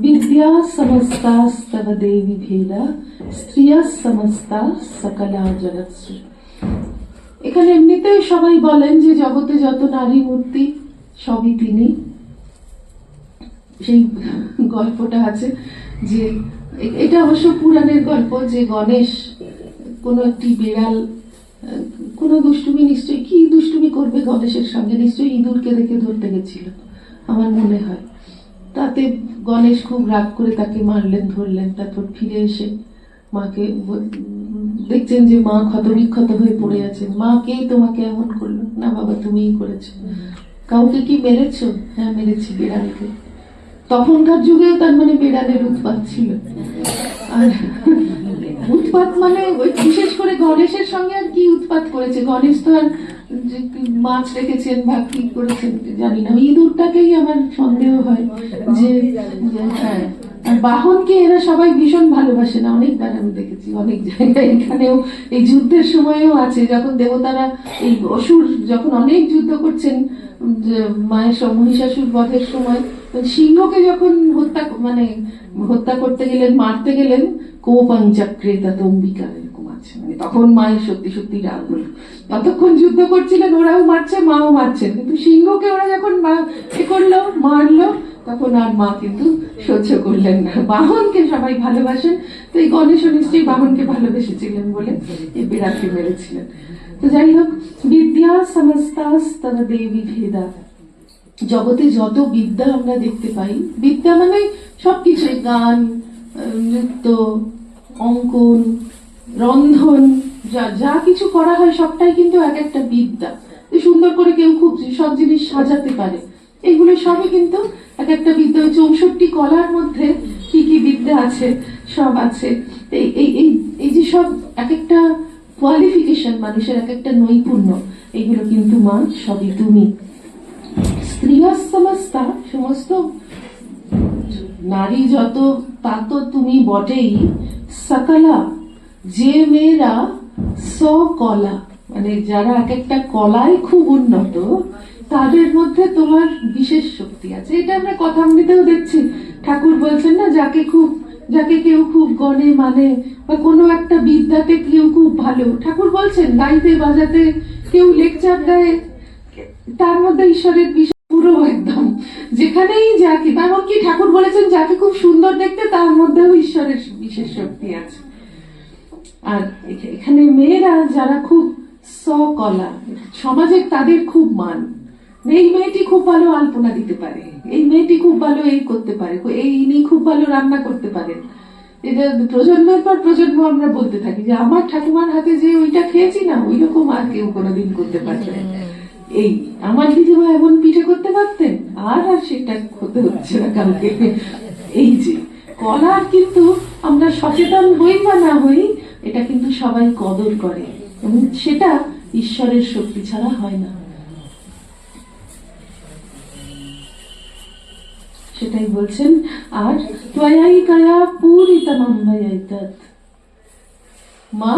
Speaker 2: বিদ্যা সমস্তাস্তব দেবী ভেদা স্ত্রিয়া সমস্তা সকলা জগৎসু। এখানে এমনিতেই সবাই বলেন যে জগতে যত নারী মূর্তি সবই তিনি। সেই গল্পটা আছে যে, এটা অবশ্য পুরাণের গল্প, যে গণেশ কোনো একটি বিড়াল কোনো দুষ্টুমি, নিশ্চয়ই কি দুষ্টুমি করবে গণেশের সঙ্গে, নিশ্চয়ই ইঁদুরকে দেখে ধরতে গেছিল আমার মনে হয়। তাতে গণেশ খুব রাগ করে তাকে মারলেন, ধরলেন। তারপর ফিরে এসে মাকে দেখছেন যে মা ক্ষতবিক্ষত হয়ে পড়ে আছেন। মা, কে তোমাকে এমন করলো? না বাবা, তুমিই করেছো। কাউকে কি মেরেছো? হ্যাঁ মেরেছি, বিড়ালকে। তখনকার যুগেও তার মানে বিড়ালের উৎপাত ছিল। আর উৎপাত মানে ওই বিশেষ করে গণেশের সঙ্গে আর কি উৎপাত করেছে? গণেশ তো আর মাছ রেখেছেন বা কি করেছেন জানি না। ইঁদুরটাকেই আমার সন্দেহ হয় যে হ্যাঁ। আর বাহনকে এরা সবাই ভীষণ ভালোবাসে না, অনেকবার আমি দেখেছি অনেক জায়গায়। এখানেও এই যুদ্ধের সময়ও আছে, যখন দেবতারা এই অসুর যখন অনেক যুদ্ধ করছেন মায়ের মহিষাসুর বধের সময়, সিংহকে যখন হত্যা করতে গেলেন, মারতে গেলেন, কোপাঞ্চক্রে তম্বিকা এরকম আছে, মানে তখন মায়ের সত্যি সত্যি রাগ হলো। ততক্ষণ যুদ্ধ করছিলেন, ওরাও মারছে, মাও মারছেন, কিন্তু সিংহকে ওরা যখন করলো, মারলো, তখন আর মা কিন্তু সহ্য করলেন না। বাহনকে সবাই ভালোবাসেন, তো এই গণেশও নিশ্চয়ই বাহনকে ভালোবেসেছিলেন বলে এই বিড়ালকে মেরেছিলেন। তো যাই হোক, বিদ্যা সমস্তাস্তব দেবী ভেদা। জগতে যত বিদ্যা আমরা দেখতে পাই, বিদ্যা মানে সবকিছু, গান, নৃত্য, অঙ্কন, রন্ধন, যা কিছু করা হয় সবটাই কিন্তু এক একটা বিদ্যা। সুন্দর করে কেউ খুব সব জিনিস সাজাতে পারে, এগুলো সবই কিন্তু এক একটা বিদ্যা। 64 কলার মধ্যে কি কি বিদ্যা আছে, সব আছে। এই যে সব এক একটা কোয়ালিফিকেশন, মানুষের এক একটা নৈপুণ্য, এগুলো কিন্তু মা সবই তুমি। স্ত্রীয়া সমস্তা, সমস্ত নারী যত, তা তো তুমি বটেই। সকলা, যে মেয়েরা সকলা, মানে যারা এক একটা কলায় খুব উন্নত, তাদের মধ্যে তোমার বিশেষ শক্তি আছে। এটা আমরা কথামৃতেও দেখছি, ঠাকুর বলছেন না, যাকে কেউ খুব গণে মানে, বা কোনো একটা বিদ্যাতে কেউ খুব ভালো, ঠাকুর বলছেন গাইতে বাজাতে কেউ লেকচার দেয়, তার মধ্যে ঈশ্বরের বিশেষ পুরো একদম, যেখানেই যাকে, এমনকি ঠাকুর বলেছেন যাকে খুব সুন্দর দেখতে, তার মধ্যেও ঈশ্বরের বিশেষ শক্তি আছে। আর এখানে মেয়েরা যারা খুব সকলা, সমাজে তাদের খুব মান, এই মেয়েটি খুব ভালো আলপনা দিতে পারে, এই মেয়েটি খুব ভালো এই করতে পারে, ইনি খুব ভালো রান্না করতে পারেন। এটা প্রজন্মের পর প্রজন্ম আমরা বলতে থাকি যে আমার ঠাকুমার হাতে যে ওইটা খেয়েছি না, ওই রকম আর কেউ কোনোদিন করতে পারবে না। এই আমার দিদিমা এমন পিঠে করতে পারতেন, আর সেটা হতে হচ্ছে না কাউকে। এই যে কলার কিন্তু আমরা সচেতন হই বা না হই, এটা কিন্তু সবাই কদর করে, এবং সেটা ঈশ্বরের শক্তি ছাড়া হয় না। সেটাই বলছেন। আর ত্বয়াই কায়া পূরিতমম ভয়ৈতৎ, মা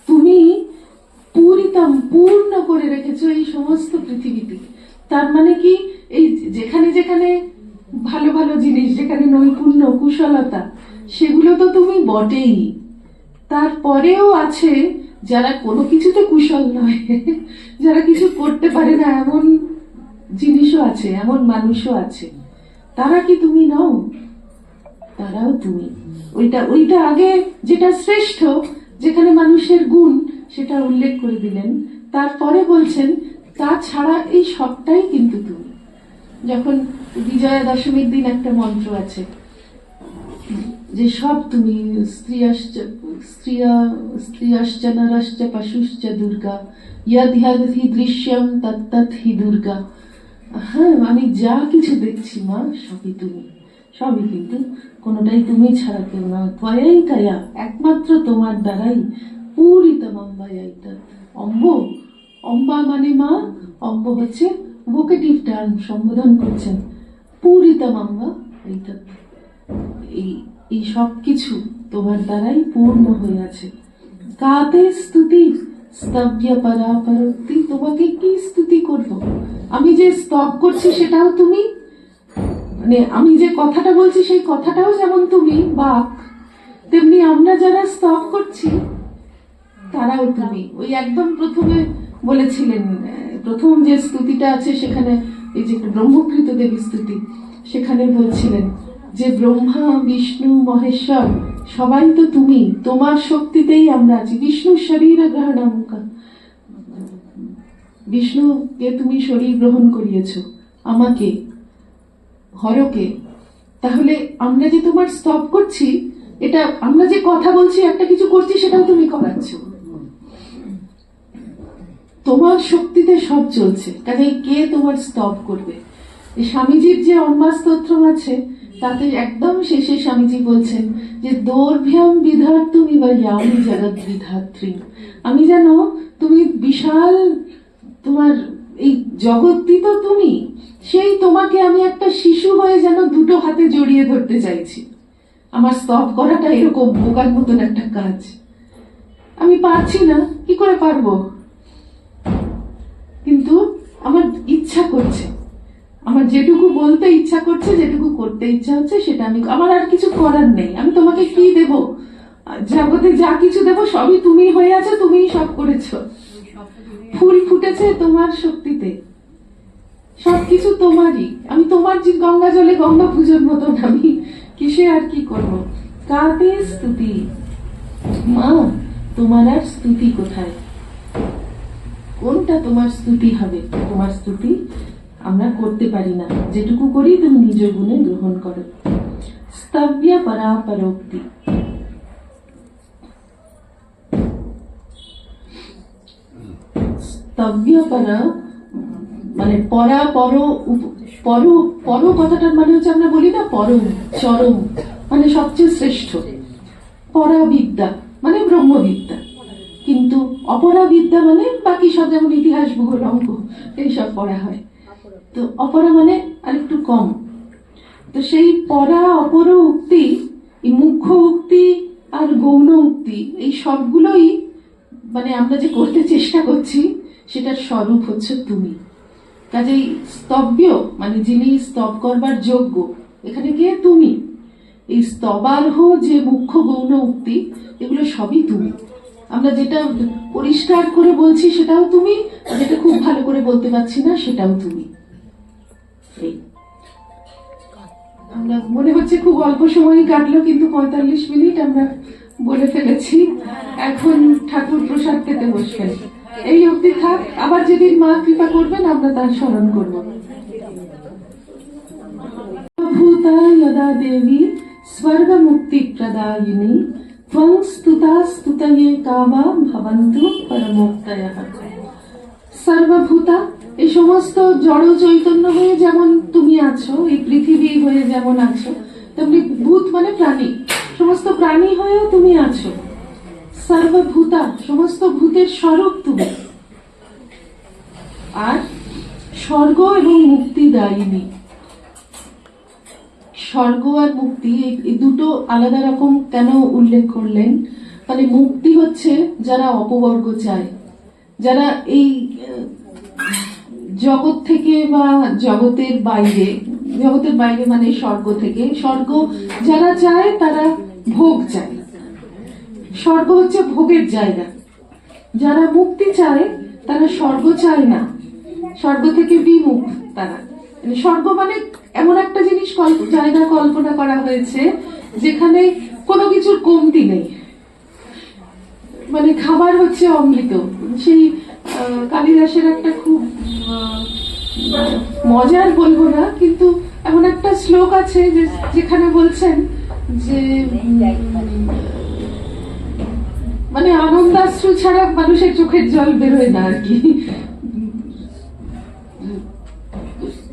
Speaker 2: তুমি পূরিতম, পূর্ণ করে রেখেছো এই সমস্ত পৃথিবীতে। তার মানে কি, এই যেখানে যেখানে ভালো ভালো জিনিস, যেখানে নৈপুণ্য, কুশলতা, সেগুলো তো তুমি বটেই। তারপরেও আছে যারা কোনো কিছুতে কুশল নয়, যারা কিছু করতে পারে না, এমন জিনিসও আছে, এমন মানুষও আছে। তারা কি তুমি নও? তারাও তুমি। ওইটা আগে যেটা শ্রেষ্ঠ, যেখানে মানুষের গুণ, সেটা উল্লেখ করে দিলেন। তারপরে বলছেন তাছাড়া এই সবটাই কিন্তু তুমি। যখন বিজয়া দশমীর দিন একটা মন্ত্র আছে যে সব তুমি, স্ত্রিয়শ্চ নরশ্চ পশুশ্চ দুর্গা, ইয়দ ইয়দ হি দৃশ্যম তত্তৎ হি দুর্গা। হ্যাঁ, আমি যা কিছু দেখছি মা, সবই তুমি, সবই কিন্তু কোনোটাই তুমি ছাড়া কেউ না। ত্বয়াই কায়া, একমাত্র তোমার দ্বারাই পূরিতমম ভয়ৈতৎ। অম্ব, অম্বা মানে মা, অম্ব হচ্ছে ভোকেটিভ টার্ম সম্বোধন করছেন, পূরিতমাঙ্গা, এইটা এই এই সব কিছু তোমার দ্বারাই পূর্ণ হয়ে আছে। কাতে স্তুতি স্তব্য পরাপরক্তি, তোমাকে কি স্তুতি করব? আমি যে স্তব করছি সেটাও তুমি, মানে আমি যে কথাটা বলছি সেই কথাটাও যেমন তুমি বাক, তেমনি আমরা যারা স্তব করছি তারাও তুমি। ওই একদম প্রথমে বলেছিলেন, প্রথম যে স্তুতিটা আছে সেখানে, এই যে ব্রহ্মকৃত দেবী স্তুতি, সেখানে বলছিলেন যে ব্রহ্মা বিষ্ণু মহেশ্বর সবাই তো তুমি, তোমার শক্তিতেই আমরা আছি। বিষ্ণু শরীর গ্রহণাঙ্কা, বিষ্ণুকে তুমি শরীর গ্রহণ করিয়েছো, আমাকে, হরকে। তাহলে আমরা যে তোমার স্তব করছি, এটা আমরা যে কথা বলছি, একটা কিছু করছি, সেটাও তুমি করাচ্ছ। তোমার শক্তিতে সব চলছে, কাজে কে তোমার স্তব করবে? স্বামীজির যে অম্বাস্তোত্রম আছে তাতে একদম শেষে স্বামীজি বলছেন যে দৌর্ভ্যাম বিধার তুমি বা ইয়ামি জগৎ বিধাত্রী, আমি যেন তুমি বিশাল, তোমার এই জগৎটি তো তুমি, সেই তোমাকে আমি একটা শিশু হয়ে যেন দুটো হাতে জড়িয়ে ধরতে চাইছি। আমার স্তব করাটা এরকম বোকার মতন একটা কাজ, আমি পারছি না, কি করে পারবো? কিন্তু আমার ইচ্ছা করছে, আমার যেটুকু বলতে ইচ্ছা করছে, যেটুকু করতে ইচ্ছা হচ্ছে সেটা আমি, আমার আর কিছু করার নেই। আমি তোমাকে কি দেব? জগতে যা কিছু দেব সবই তুমি হয়ে আছো, তুমিই সব করেছো। ফুল ফুটেছে তোমার শক্তিতে, সবকিছু তোমারই। আমি তোমার যে গঙ্গা জলে গঙ্গা পুজোর মতন, আমি কিসে আর কি করব? কাতে স্তুতি, মা তোমার আর স্তুতি কোথায়? কোনটা তোমার স্তুতি হবে? তোমার স্তুতি আমরা করতে পারি না, যেটুকু করি তুমি নিজ গুণে গ্রহণ করো। স্তব্য পরাপরোক্তি, স্তব্য পরা মানে পরা, পর, পর, পর কথাটার মানে হচ্ছে, আমরা বলি না পরম, চরম, মানে সবচেয়ে শ্রেষ্ঠ। পরাবিদ্যা মানে ব্রহ্মবিদ্যা, কিন্তু অপরাবিদ্যা মানে বাকি সব, যেমন ইতিহাস, ভূগোল, অঙ্ক, এইসব পড়া হয়। তো অপরা মানে আরেকটু কম। তো সেই পরা অপর উক্তি, এই মুখ্য উক্তি আর গৌণ উক্তি, এই সবগুলোই মানে আমরা যে করতে চেষ্টা করছি সেটার স্বরূপ হচ্ছে তুমি। কাজেই স্তব্য মানে যিনি স্তব করবার যোগ্য, এখানে কে? তুমি। এই স্তবার্হ যে মুখ্য গৌণ উক্তি, এগুলো সবই তুমি। আমরা যেটা পরিষ্কার করে বলছি সেটাও তুমি, যেটা খুব ভালো করে বলতে পারছি না সেটাও তুমি। আমরা মনে হচ্ছে খুব অল্প সময় কাটলো, কিন্তু 45 মিনিট আমরা বলে ফেলেছি। এখন ঠাকুর প্রসাদ পেতে বসবেন, এই অবধি থাক। আবার যেদিন মা কৃপা করবেন আমরা তার স্মরণ করব। ভূতা যদা দেবী স্বর্গ মুক্তি প্রদায়িনী ত্বং স্তুতা স্তুতয়ে কাবা ভবন্তু পরমোক্তয়ঃ। সর্বভূতা, এই সমস্ত জড় চৈতন্য হয়ে যেমন তুমি আছো, এই পৃথিবী হয়ে যেমন আছো, তেমনি ভূত মানে প্রাণী, সমস্ত প্রাণী হয়েও তুমি আছো। সর্বভূতা, সমস্ত ভূতের স্বরূপ তুমি। আর স্বর্গ এবং মুক্তি দায়িনী, স্বর্গ আর মুক্তি এই দুটো আলাদা রকম কেন উল্লেখ করলেন? মানে মুক্তি হচ্ছে যারা অপবর্গ চায়, যারা এই জগৎ থেকে বা জগতের বাইরে, জগতের বাইরে মানে স্বর্গ থেকে, স্বর্গ যারা চায় তারা ভোগ চায়, স্বর্গ হচ্ছে ভোগের জায়গা। যারা মুক্তি চায় তারা স্বর্গ চায় না, স্বর্গ থেকে বিমুখ তারা। স্বর্গ মানে এমন একটা জিনিস, জায়গা কল্পনা করা হয়েছে যেখানে কোনো কিছুর কমতি নেই, মানে খাবার হচ্ছে অমৃত। সেই কালিদাসের একটা খুব মজার, বলবো না, কিন্তু এমন একটা শ্লোক আছে যেখানে বলছেন যে মানে আনন্দাশ্রু ছাড়া মানুষের চোখের জল বেরোয় না আর কি।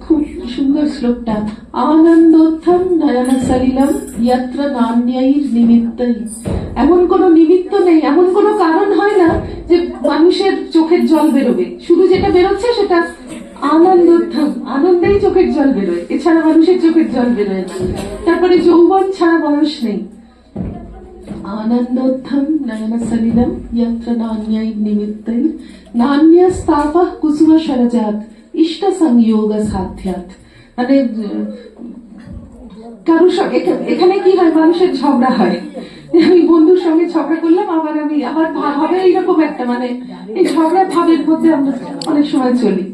Speaker 2: খুব সুন্দর শ্লোকটা, আনন্দোত্থম নয়ন সলিলম যত্র নান্যৈর নিমিত্তৈ। এমন কোনো নিমিত্ত নেই, এমন কোনো কারণ হয় না যে মানুষের চোখের জল বেরোবে, শুধু যেটা বেরোচ্ছে সেটা আনন্দোত্থান, আনন্দেই চোখের জল বেরোয়, এছাড়া মানুষের চোখের জল বেরোয় না। তারপরে যৌবন ছাড়া বয়স নেই। আনন্দোত্থান নয়ন সলিলম যত্র নান্যাই নিমিত্তৈ নান্যস্তাপঃ কুসুম সরজাত ইষ্ট সংযোগ সাধ্যাৎ। মানে কারোর সঙ্গে এখানে কি হয়, মানুষের ঝগড়া হয়। আমি বন্ধুর সঙ্গে ঝগড়া করলাম, আবার ভাব হবে এইরকম একটা, মানে এই ঝগড়া ভাবের মধ্যে আমরা অনেক সময় চলি।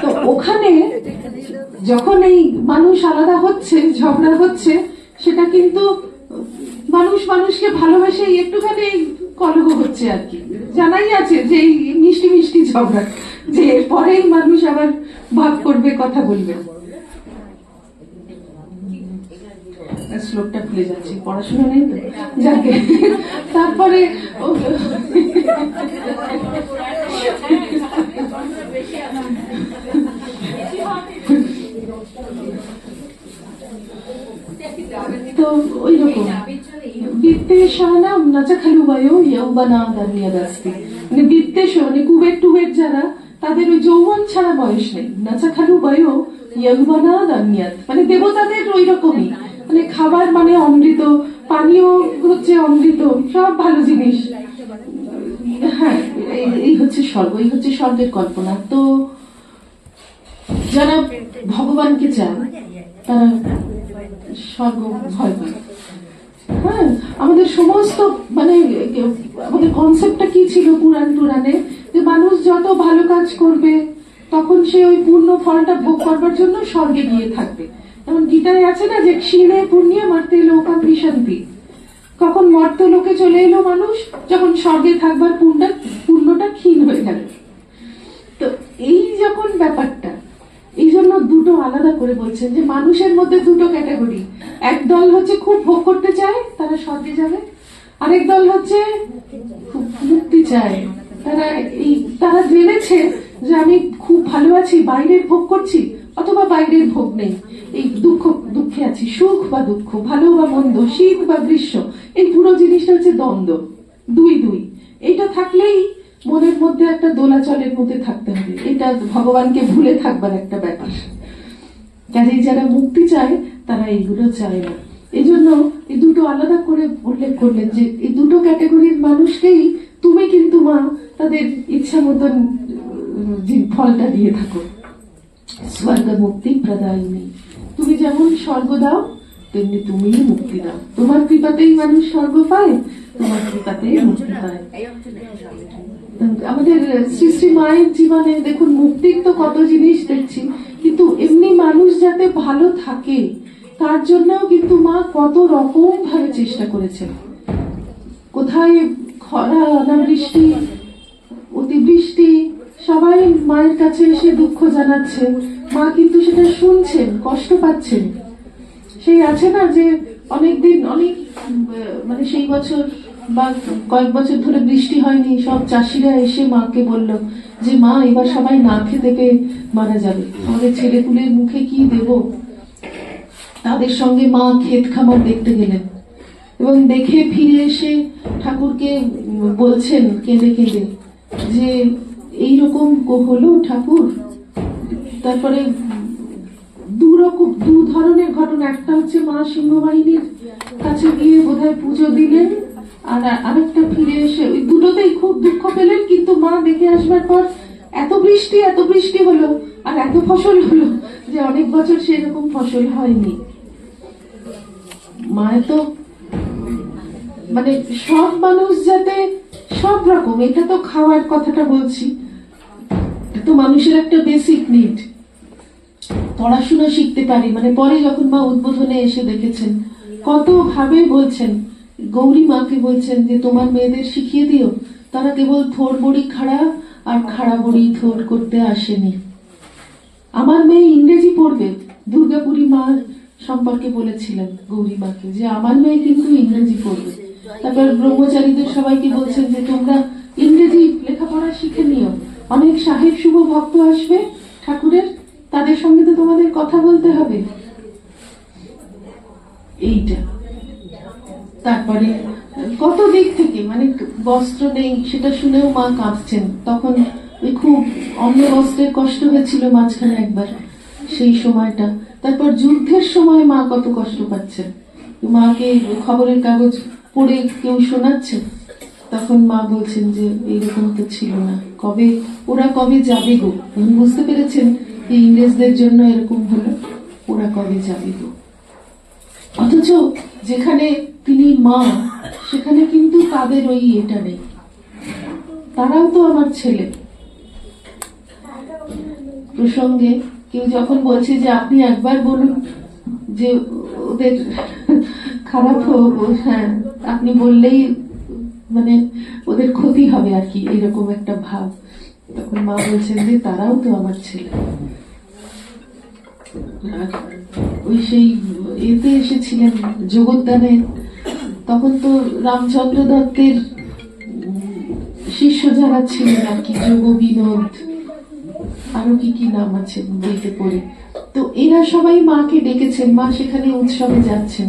Speaker 2: তো ওখানে যখন এই মানুষ আলাদা হচ্ছে, ঝগড়া হচ্ছে, সেটা কিন্তু মানুষ মানুষকে ভালোবাসে, একটুখানি কলহ হচ্ছে আর কি। জানাই আছে যে এই মিষ্টি মিষ্টি ঝগড়া, যে এরপরেই মানুষ আবার ভাব করবে, কথা বলবে। শ্লোকটা ভুলে যাচ্ছি, পড়াশোনা নেই তো, যাকে তারপরে তো ওই রকম বিত্তেশানাম নাচা খালু বায়ু যৌবনাদান্যদস্তি। মানে বিত্তেশ মানে কুবের টুবের যারা, তাদের ওই যৌবন ছাড়া বয়স নেই। নাচা খালু বায়ু যৌবনাদান্যাত, মানে দেবতাদের ওই রকমই, মানে খাবার মানে অমৃত, পানীয় হচ্ছে অমৃত, সব ভালো জিনিস। হ্যাঁ, এই হচ্ছে স্বর্গ, এই হচ্ছে স্বর্গের কল্পনা। তো যারা ভগবানকে চায় তারা স্বর্গ ভয় পায়। হ্যাঁ, আমাদের সমস্ত মানে আমাদের কনসেপ্টটা কি ছিল পুরাণে, যে মানুষ যত ভালো কাজ করবে তখন সে ওই পূর্ণ ফলটা ভোগ করবার জন্য স্বর্গে গিয়ে থাকবে। যেমন গীতায় আছে না, যে ক্ষীণে পুণ্যে মারতে লোকা বিশান্তি। কখন মর্ত লোকে চলে এলো মানুষ, যখন স্বর্গে থাকবার পূর্ণটা ক্ষীণ হয়ে গেল। তো এই যখন ব্যাপারটা, এই জন্য দুটো আলাদা করে বলছেন যে মানুষের মধ্যে দুটো ক্যাটাগরি। এক দল হচ্ছে খুব ভোগ করতে চায়, তারা স্বর্গে যাবে। আরেক দল হচ্ছে খুব মুক্তি চায়, তারা জেনেছে যে আমি খুব ভালো আছি, বাইরের ভোগ করছি অথবা বাইরের ভোগ নেই, এই দুঃখে আছি, সুখ বা দুঃখ, ভালো বা মন্দ, শীত বা গ্রীষ্ম, এই পুরো জিনিসটা হচ্ছে দ্বন্দ্ব, দুই। এইটা থাকলেই মনের মধ্যে একটা দোলাচলের মধ্যে থাকতে হবে, এটা ভগবানকে ভুলে থাকবার একটা ব্যাপার। কাজেই যারা মুক্তি চায় তারা এইগুলো চায় না। এই জন্য এই দুটো আলাদা করে উল্লেখ করলেন, যে এই দুটো ক্যাটাগরির মানুষকেই তুমি কিন্তু মা তাদের ইচ্ছা মতন ফলটা দিয়ে থাকো। স্বর্গ মুক্তি প্রদায়িনী, তুমি যেমন স্বর্গ দাও তেমনি তুমিই মুক্তি দাও। তোমার কৃপাতেই মানুষ স্বর্গ পায়, তোমার কৃপাতেই মুক্তি পায়। আমাদের শ্রী শ্রী মায়ের জীবনে দেখুন, মুক্তির তো কত জিনিস দেখছি, কিন্তু এমনি মানুষ যাতে ভালো থাকে তার জন্যও কিন্তু মা কত রকম ভাবে চেষ্টা করেছেন। কোথায় খরা, অনাবৃষ্টি, অতিবৃষ্টি, সবাই মায়ের কাছে এসে দুঃখ জানাচ্ছে, মা কিন্তু সেটা শুনছেন, কষ্ট পাচ্ছেন। সেই আছে না যে অনেকদিন মানে সেই বছর বা কয়েক বছর ধরে বৃষ্টি হয়নি, সব চাষিরা এসে মাকে বলল যে মা এবার সবাই না খেতে পেয়ে মারা যাবে, আমাদের ছেলেপুলের মুখে কি দেব। তাদের সঙ্গে মা ক্ষেত খামার দেখতে গেলেন এবং দেখে ফিরে এসে ঠাকুরকে বলছেন কেঁদে কেঁদে যে এইরকম হলো ঠাকুর। তারপরে দু ধরনের ঘটনা, একটা হচ্ছে মা সিংহবাহিনীর কাছে গিয়ে বোধহয় পুজো দিলেন, আর আরেকটা ফিরে এসে ওই দুটোতেই খুব দুঃখ পেলেন, কিন্তু মা দেখে আসবার পর এত বৃষ্টি হলো আর এত ফসল হলো যে অনেক বছর সেরকম ফসল হয়নি। মায়ের তো মানে সব মানুষ যাতে সব রকম, এটা তো খাওয়ার কথাটা বলছি, তো মানুষের একটা বেসিক নিড, পড়াশোনা শিখতে পারি। মানে পরে যখন মা উদ্বোধনে এসে দেখেছেন কত ভাবে বলছেন, গৌরী মাকে বলছেন যে তোমার মেয়েদের শিখিয়ে দিও, তারা কেবল থোড় বড়ি খাড়া আর খাড়া বড়ি থোড় করতে আসেনি। আমার মেয়ে ইংরেজি পড়বে, দুর্গাপুরী মা সম্পর্কে বলেছিলেন গৌরী মাকে যে আমার মেয়ে কিন্তু ইংরেজি পড়বে। তারপর ব্রহ্মচারীদের সবাইকে বলছেন যে তোমরা ইংরেজি লেখাপড়া শিখে নিও, অনেক সাহেব শুভ ভক্ত আসবে ঠাকুরের, তাদের সঙ্গে তো তোমাদের কথা বলতে হবে। এইটা তারপরে কত দিক থেকে, মানে বস্ত্র নেই সেটা শুনেও মা কাঁদছেন। তখন ওই খুব অন্নবস্ত্রের কষ্ট হয়েছিল মাঝখানে একবার, সেই সময়টা। তারপর যুদ্ধের সময় মা কত কষ্ট পাচ্ছেন, মাকে খবরের কাগজ পড়ে কেউ শোনাচ্ছে, তখন মা বলছেন যে এইরকম তো ছিল না, ওরা কবে যাবে গো। উনি বুঝতে পেরেছেন যে ইংরেজদের জন্য এরকম হলো, ওরা কবে যাবে গো। অথচ যেখানে তিনি মা, সেখানে কিন্তু তাদের ওই এটা নেই, তারাও তো আমার ছেলে। প্রসঙ্গে কেউ যখন বলছে যে আপনি একবার বলুন যে ওদের খারাপ হোক, হ্যাঁ আপনি বললেই মানে ওদের ক্ষতি হবে আর কি, এরকম একটা ভাব, তখন মা বলছেন যে তারাও তো আমার ছেলে। আর ওই সেই এতে এসেছিলেন জগদ্দানে, তখন তো রামচন্দ্র দত্তের শিষ্য যারা ছিলেন আর কি, যোগ বিনোদ, আরো কি কি নাম আছে বইতে পড়ে, তো এরা সবাই মাকে ডেকেছেন, মা সেখানে উৎসবে যাচ্ছেন।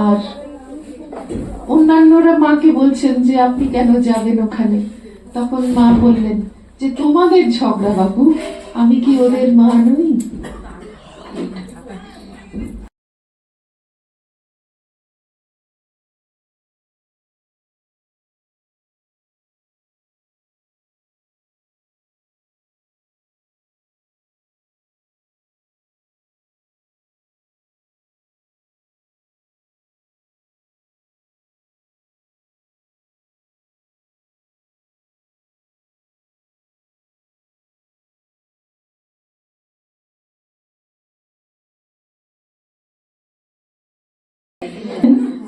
Speaker 2: আর অন্যান্যরা মাকে বলছেন যে আপনি কেন যাবেন ওখানে, তখন মা বললেন যে তোমাদের ঝগড়া বাবু, আমি কি ওদের মা নই।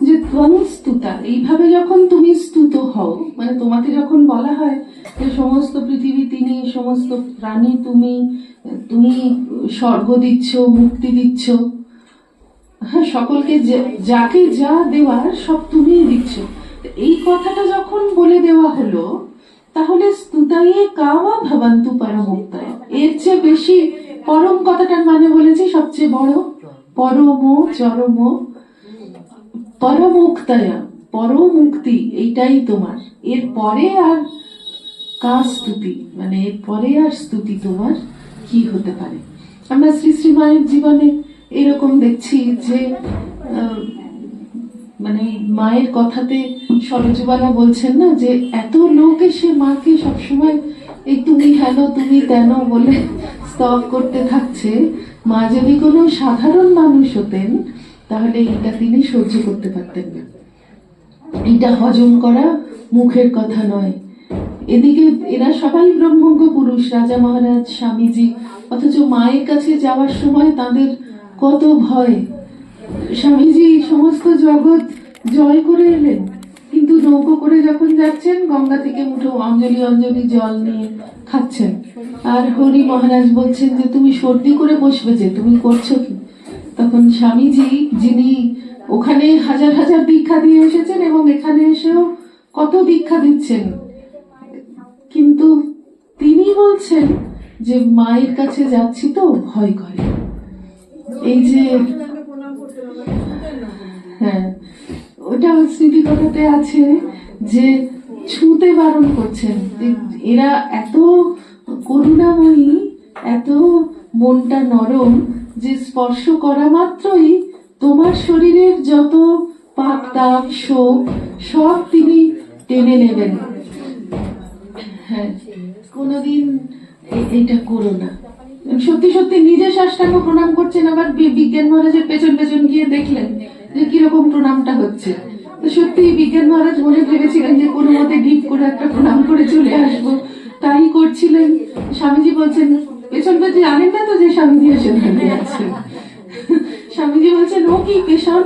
Speaker 2: যে ত্বংস্তুতা, এইভাবে যখন তুমি স্তুত হও, মানে তোমাকে যখন বলা হয় যে সমস্ত পৃথিবী তিনি, সমস্ত প্রাণী তুমি, তুমি স্বর্গ দিচ্ছ, মুক্তি দিচ্ছ, হ্যাঁ সকলকে যাকে যা দেওয়ার সব তুমিই দিচ্ছ, এই কথাটা যখন বলে দেওয়া হলো, তাহলে স্তুতায়ে কাওয়া ভবন্তু পরমোক্তায়, এর চেয়ে বেশি, পরম কথাটার মানে বলেছি সবচেয়ে বড়, পরম চরম পরমোক্তায়া, পরমুক্তি, এইটাই তোমার। এর পরে আর কা স্তুতি, মানে এর পরে আর স্তুতি তোমার কি হতে পারে। আমরা শ্রী শ্রী মায়ের জীবনে এরকম দেখছি যে মানে মায়ের কথাতে সরজবালা বলছেন না, যে এত লোক এসে মাকে সবসময় এই তুমি হেন তুমি তেন বলে স্তব করতে থাকছে, মা যদি কোনো সাধারণ মানুষ হতেন তাহলে এটা তিনি সহ্য করতে পারতেন না, এটা হজম করা মুখের কথা নয়। এদিকে এরা সবাই ব্রহ্মজ্ঞ পুরুষ, রাজা মহারাজ, স্বামীজি, অথচ মায়ের কাছে যাওয়ার সময় তাদের কত ভয়। স্বামীজি সমস্ত জগৎ জয় করে এলেন, কিন্তু নৌকো করে যখন যাচ্ছেন, গঙ্গা থেকে মুঠো অঞ্জলি অঞ্জলি জল নিয়ে খাচ্ছেন, আর হরি মহারাজ বলছেন যে তুমি সর্দি করে বসবে, যে তুমি করছো কি। তখন স্বামীজি, যিনি ওখানে হাজার হাজার দীক্ষা দিয়ে এসেছেন এবং এখানে এসেও কত দীক্ষা দিচ্ছেন, কিন্তু তিনি বলছেন যে মায়ের কাছে যাচ্ছি তো ভয় করে। এই যে হ্যাঁ, ওটা স্মৃতি কথাতে আছে যে ছুঁতে বারণ করছেন, এরা এত করুণাময়ী, এত মনটা নরম, যে স্পর্শ করা মাত্রই তোমার শরীরের যত পাপ তাপ শোক সব তিনি টেনে নেবেন। হ্যাঁ, কোনোদিন এইটা করো না। সত্যি সত্যি নিজে সাষ্টাঙ্গ প্রণাম করছেন, আবার বিজ্ঞান মহারাজের পেছন পেছন গিয়ে দেখলেন যে কিরকম প্রণামটা হচ্ছে। তো সত্যি বিজ্ঞান মহারাজ মনে ভেবেছিলেন যে কোনো মতে ডিপ করে একটা প্রণাম করে চলে আসবো, তাই করছিলেন। স্বামীজি বলছেন পেছন পেছন, জানেন না তো যে স্বামীজি এসে দাঁড়িয়ে আছেন। স্বামীজি বলছেন ও কি পেছন,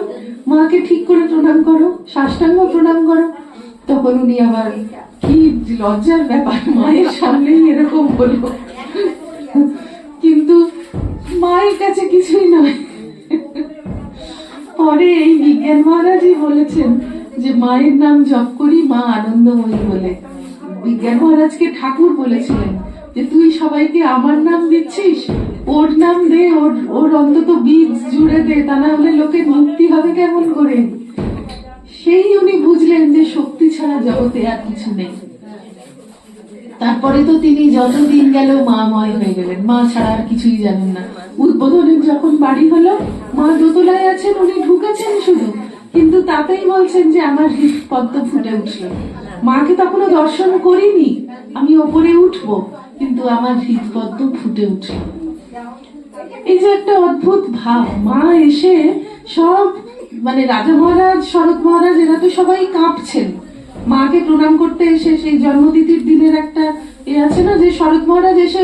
Speaker 2: মাকে ঠিক করে প্রণাম করো, সাষ্টাঙ্গ প্রণাম করো। তখন উনি আবার কি লজ্জার ব্যাপার, মায়ের সামনেই এরকম বলল, কিন্তু মায়ের কাছে কিছুই নয়। পরে এই বিজ্ঞান মহারাজই বলেছেন যে মায়ের নাম জপ করি মা আনন্দময়ী বলে। বিজ্ঞান মহারাজকে ঠাকুর বলেছিলেন যে তুই সবাইকে আমার নাম দিচ্ছিস, ওর নাম দে, ওর অন্তত বীজ জুড়ে দে, তা না হলে লোকের মুক্তি হবে কেমন করে। সেই উনি বুঝলেন যে শক্তি ছাড়া জগতে আর কিছু নেই। তারপরে তো তিনি যতদিন গেল মাময় হয়ে গেলেন, মা ছাড়া আর কিছুই জানেন না। উদ্বোধনের যখন বাড়ি হলো, মা দোতলায় আছেন, উনি ঢুকেছেন শুধু, কিন্তু তাতেই বলছেন যে আমার হৃদপদ্ম ফুটে উঠল। মাকে তখনও দর্শন করিনি, আমি ওপরে উঠবো, কিন্তু আমার হৃদপদ্ম ফুটে উঠল। এই যে একটা অদ্ভুত ভাব, মা এসে সব মানে রাজা মহারাজ, শরৎ মহারাজ, এরা তো সবাই কাঁপছেন মাকে প্রণাম করতে এসে। সেই জন্মতিথির দিনের একটা আছে না, যে শরৎ মহারাজ এসে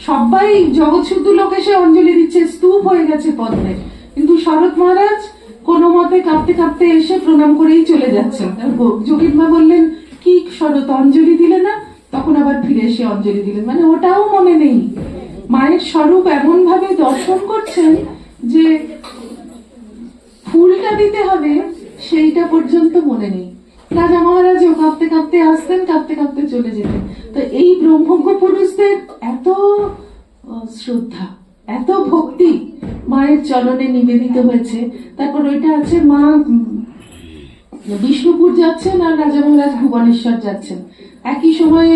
Speaker 2: সবাই জগৎ শুদ্ধ লোক এসে অঞ্জলি দিচ্ছে, স্তূপ হয়ে গেছে পদ্মে, কিন্তু শরৎ মহারাজ কোনো মতে কাঁপতে কাঁপতে এসে প্রণাম করেই চলে যাচ্ছেন। যোগীর মা বললেন, কি শরৎ, অঞ্জলি দিলে না? তখন আবার ফিরে এসে অঞ্জলি দিলেন, মানে ওটাও মনে নেই। মায়ের স্বরূপ এমন ভাবে দর্শন করছেন যে ফুলটা দিতে হবে সেইটা পর্যন্ত মনে নেই। রাজা মহারাজও কাঁপতে কাঁপতে আসতেন, কাঁপতে কাঁপতে চলে যেতেন। তো এই ব্রহ্মজ্ঞ পুরুষদের এত শ্রদ্ধা, এত ভক্তি মায়ের চরণে নিবেদিত হয়েছে। তারপর ওইটা আছে, মা বিষ্ণুপুর যাচ্ছেন আর রাজা মহারাজ ভুবনেশ্বর যাচ্ছেন একই সময়ে,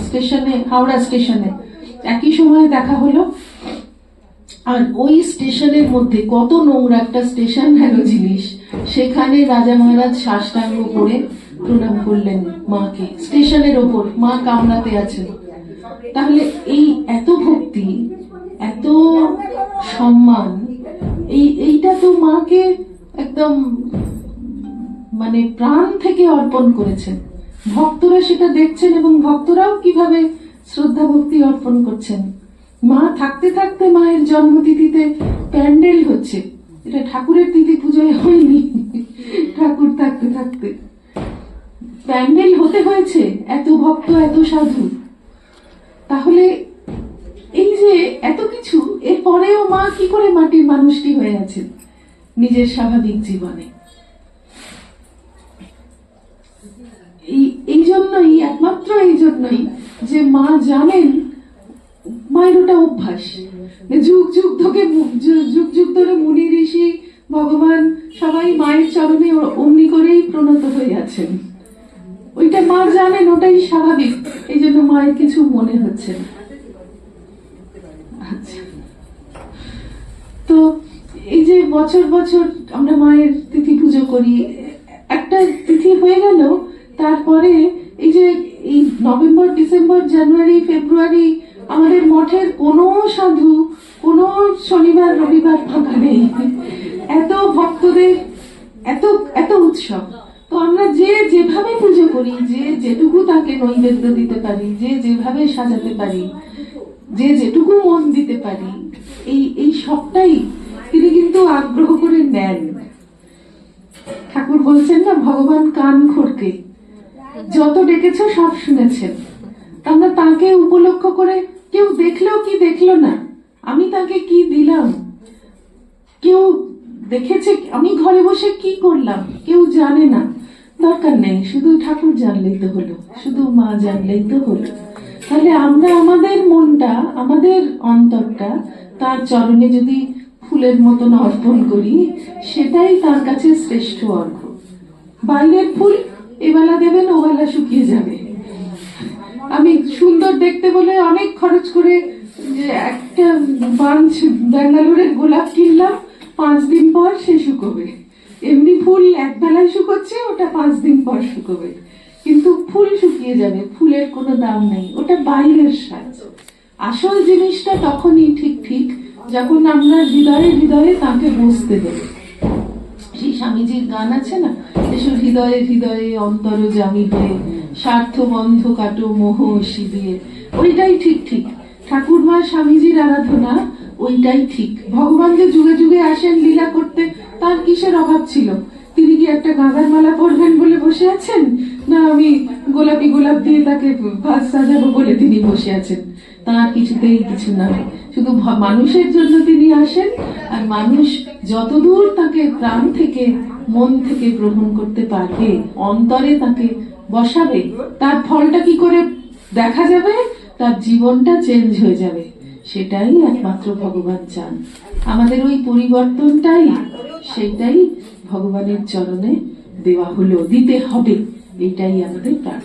Speaker 2: স্টেশনে, হাওড়া স্টেশনে একই সময়ে দেখা হলো। আর ওই স্টেশনের মধ্যে, কত নোংরা একটা স্টেশন হেন জিনিস, সেখানে রাজা মহারাজ সাষ্টাঙ্গ করে প্রণাম করলেন মাকে, স্টেশনের ওপর, মা কামরাতে আছেন। তাহলে এই এত ভক্তি, এত সম্মান, এইটা তো মাকে একদম মানে প্রাণ থেকে অর্পণ করেছেন। ভক্তরা সেটা দেখছেন এবং ভক্তরাও কিভাবে শ্রদ্ধা ভক্তি অর্পণ করছেন। মা থাকতে থাকতে, মায়ের জন্মতিথিতে প্যান্ডেল হচ্ছে, এটা ঠাকুরের তিথি পুজোয় হয়নি, ঠাকুর থাকতে থাকতে প্যান্ডেল হতে হয়েছে, এত ভক্ত, এত সাধু। তাহলে এই যে এত কিছু, এরপরেও মা কি করে মাটির মানুষটি হয়ে আছেন নিজের স্বাভাবিক জীবনে? এই জন্যই, একমাত্র এই জন্যই যে মা জানেন, মায়ের ওটা অভ্যাস, যুগ যুগ ধরে মুনি ঋষি ভগবান সবাই মায়ের চরণে অমনি করেই প্রণত হয়ে আছেন। ওইটা মা জানেন, ওটাই স্বাভাবিক, এই জন্য মায়ের কিছু মনে হচ্ছে না। আচ্ছা, তো এই যে বছর বছর আমরা মায়ের তিথি পুজো করি, একটা তিথি হয়ে গেল, তারপরে এই যে এই নভেম্বর, ডিসেম্বর, জানুয়ারি, ফেব্রুয়ারি আমাদের মঠের কোনো সাধু কোনো শনিবার রবিবার ফাঁকা নেই, এত ভক্তদের, এত এত উৎসব। তো আমরা যে যেভাবে পুজো করি, যে যেটুকু তাকে নৈবেদ্য দিতে পারি, যে যেভাবে সাজাতে পারি, যে যেটুকু মন দিতে পারি, এই সবটাই তিনি কিন্তু আগ্রহ করে নেন। ঠাকুর বলছেন না, ভগবান কান খড়কে যত ডেকেছ সব শুনেছেন। আমরা তাকে উপলক্ষ করে, কেউ দেখলো কি দেখলো না, আমি তাকে কি দিলাম, কেউ দেখেছে আমি ঘরে বসে কি করলাম, কেউ জানে না, দরকার নেই, শুধু ঠাকুর জানলেই তো হলো, শুধু মা জানলেই তো হলো। তাহলে আমরা আমাদের মনটা, আমাদের অন্তরটা তার চরণে যদি ফুলের মতন অর্পণ করি, সেটাই তার কাছে শ্রেষ্ঠ অর্ঘ্য। বাইরের ফুল এবেলা দেবেন, ওবেলা শুকিয়ে যাবে। আমি সুন্দর দেখতে বলে অনেক খরচ করে যে একটা বাঞ্চ ব্যাঙ্গালোরের গোলাপ কিনলাম, 5 দিন পর সে শুকোবে। এমনি ফুল এক বেলায় শুকোচ্ছে, ওটা 5 দিন পর শুকোবে, কিন্তু ফুল শুকিয়ে যাবে, ফুলের কোনো দাম নেই, ওটা বাইরের সাজ। আসল জিনিসটা তখনই ঠিক ঠিক যখন আমরা হৃদয়ে হৃদয়ে তাকে বসতে দেব। সেই স্বামীজির গান আছে না, এসো হৃদয়ে হৃদয়ে অন্তর জামি হয়ে, স্বার্থ বন্ধ কাটো মোহ শিবিয়ে, ওইটাই ঠিক ঠিক ঠাকুর মা স্বামীজির আরাধনা, ওইটাই ঠিক। ভগবান যে যুগে যুগে আসেন লীলা করতে, তার কিসের অভাব ছিল? তিনি কি একটা গাঁদার মালা পরবেন বলে বসে আছেন, না আমি গোলাপি গোলাপ দিয়ে তাকে ভাত সাজাবো বলে তিনি বসে আছেন? তার কিছুতেই কিছু না, শুধু মানুষের জন্য তিনি আসেন। আর মানুষ যতদূর তাকে প্রাণ থেকে, মন থেকে গ্রহণ করতে পারবে, অন্তরে তাকে বসাবে, তার ফলটা কি করে দেখা যাবে? তার জীবনটা চেঞ্জ হয়ে যাবে। সেটাই একমাত্র ভগবান চান। আমাদের ওই পরিবর্তনটাই, সেটাই ভগবানের চরণে দেওয়া হলো, দিতে হবে। এইটাই আমাদের প্রার্থনা।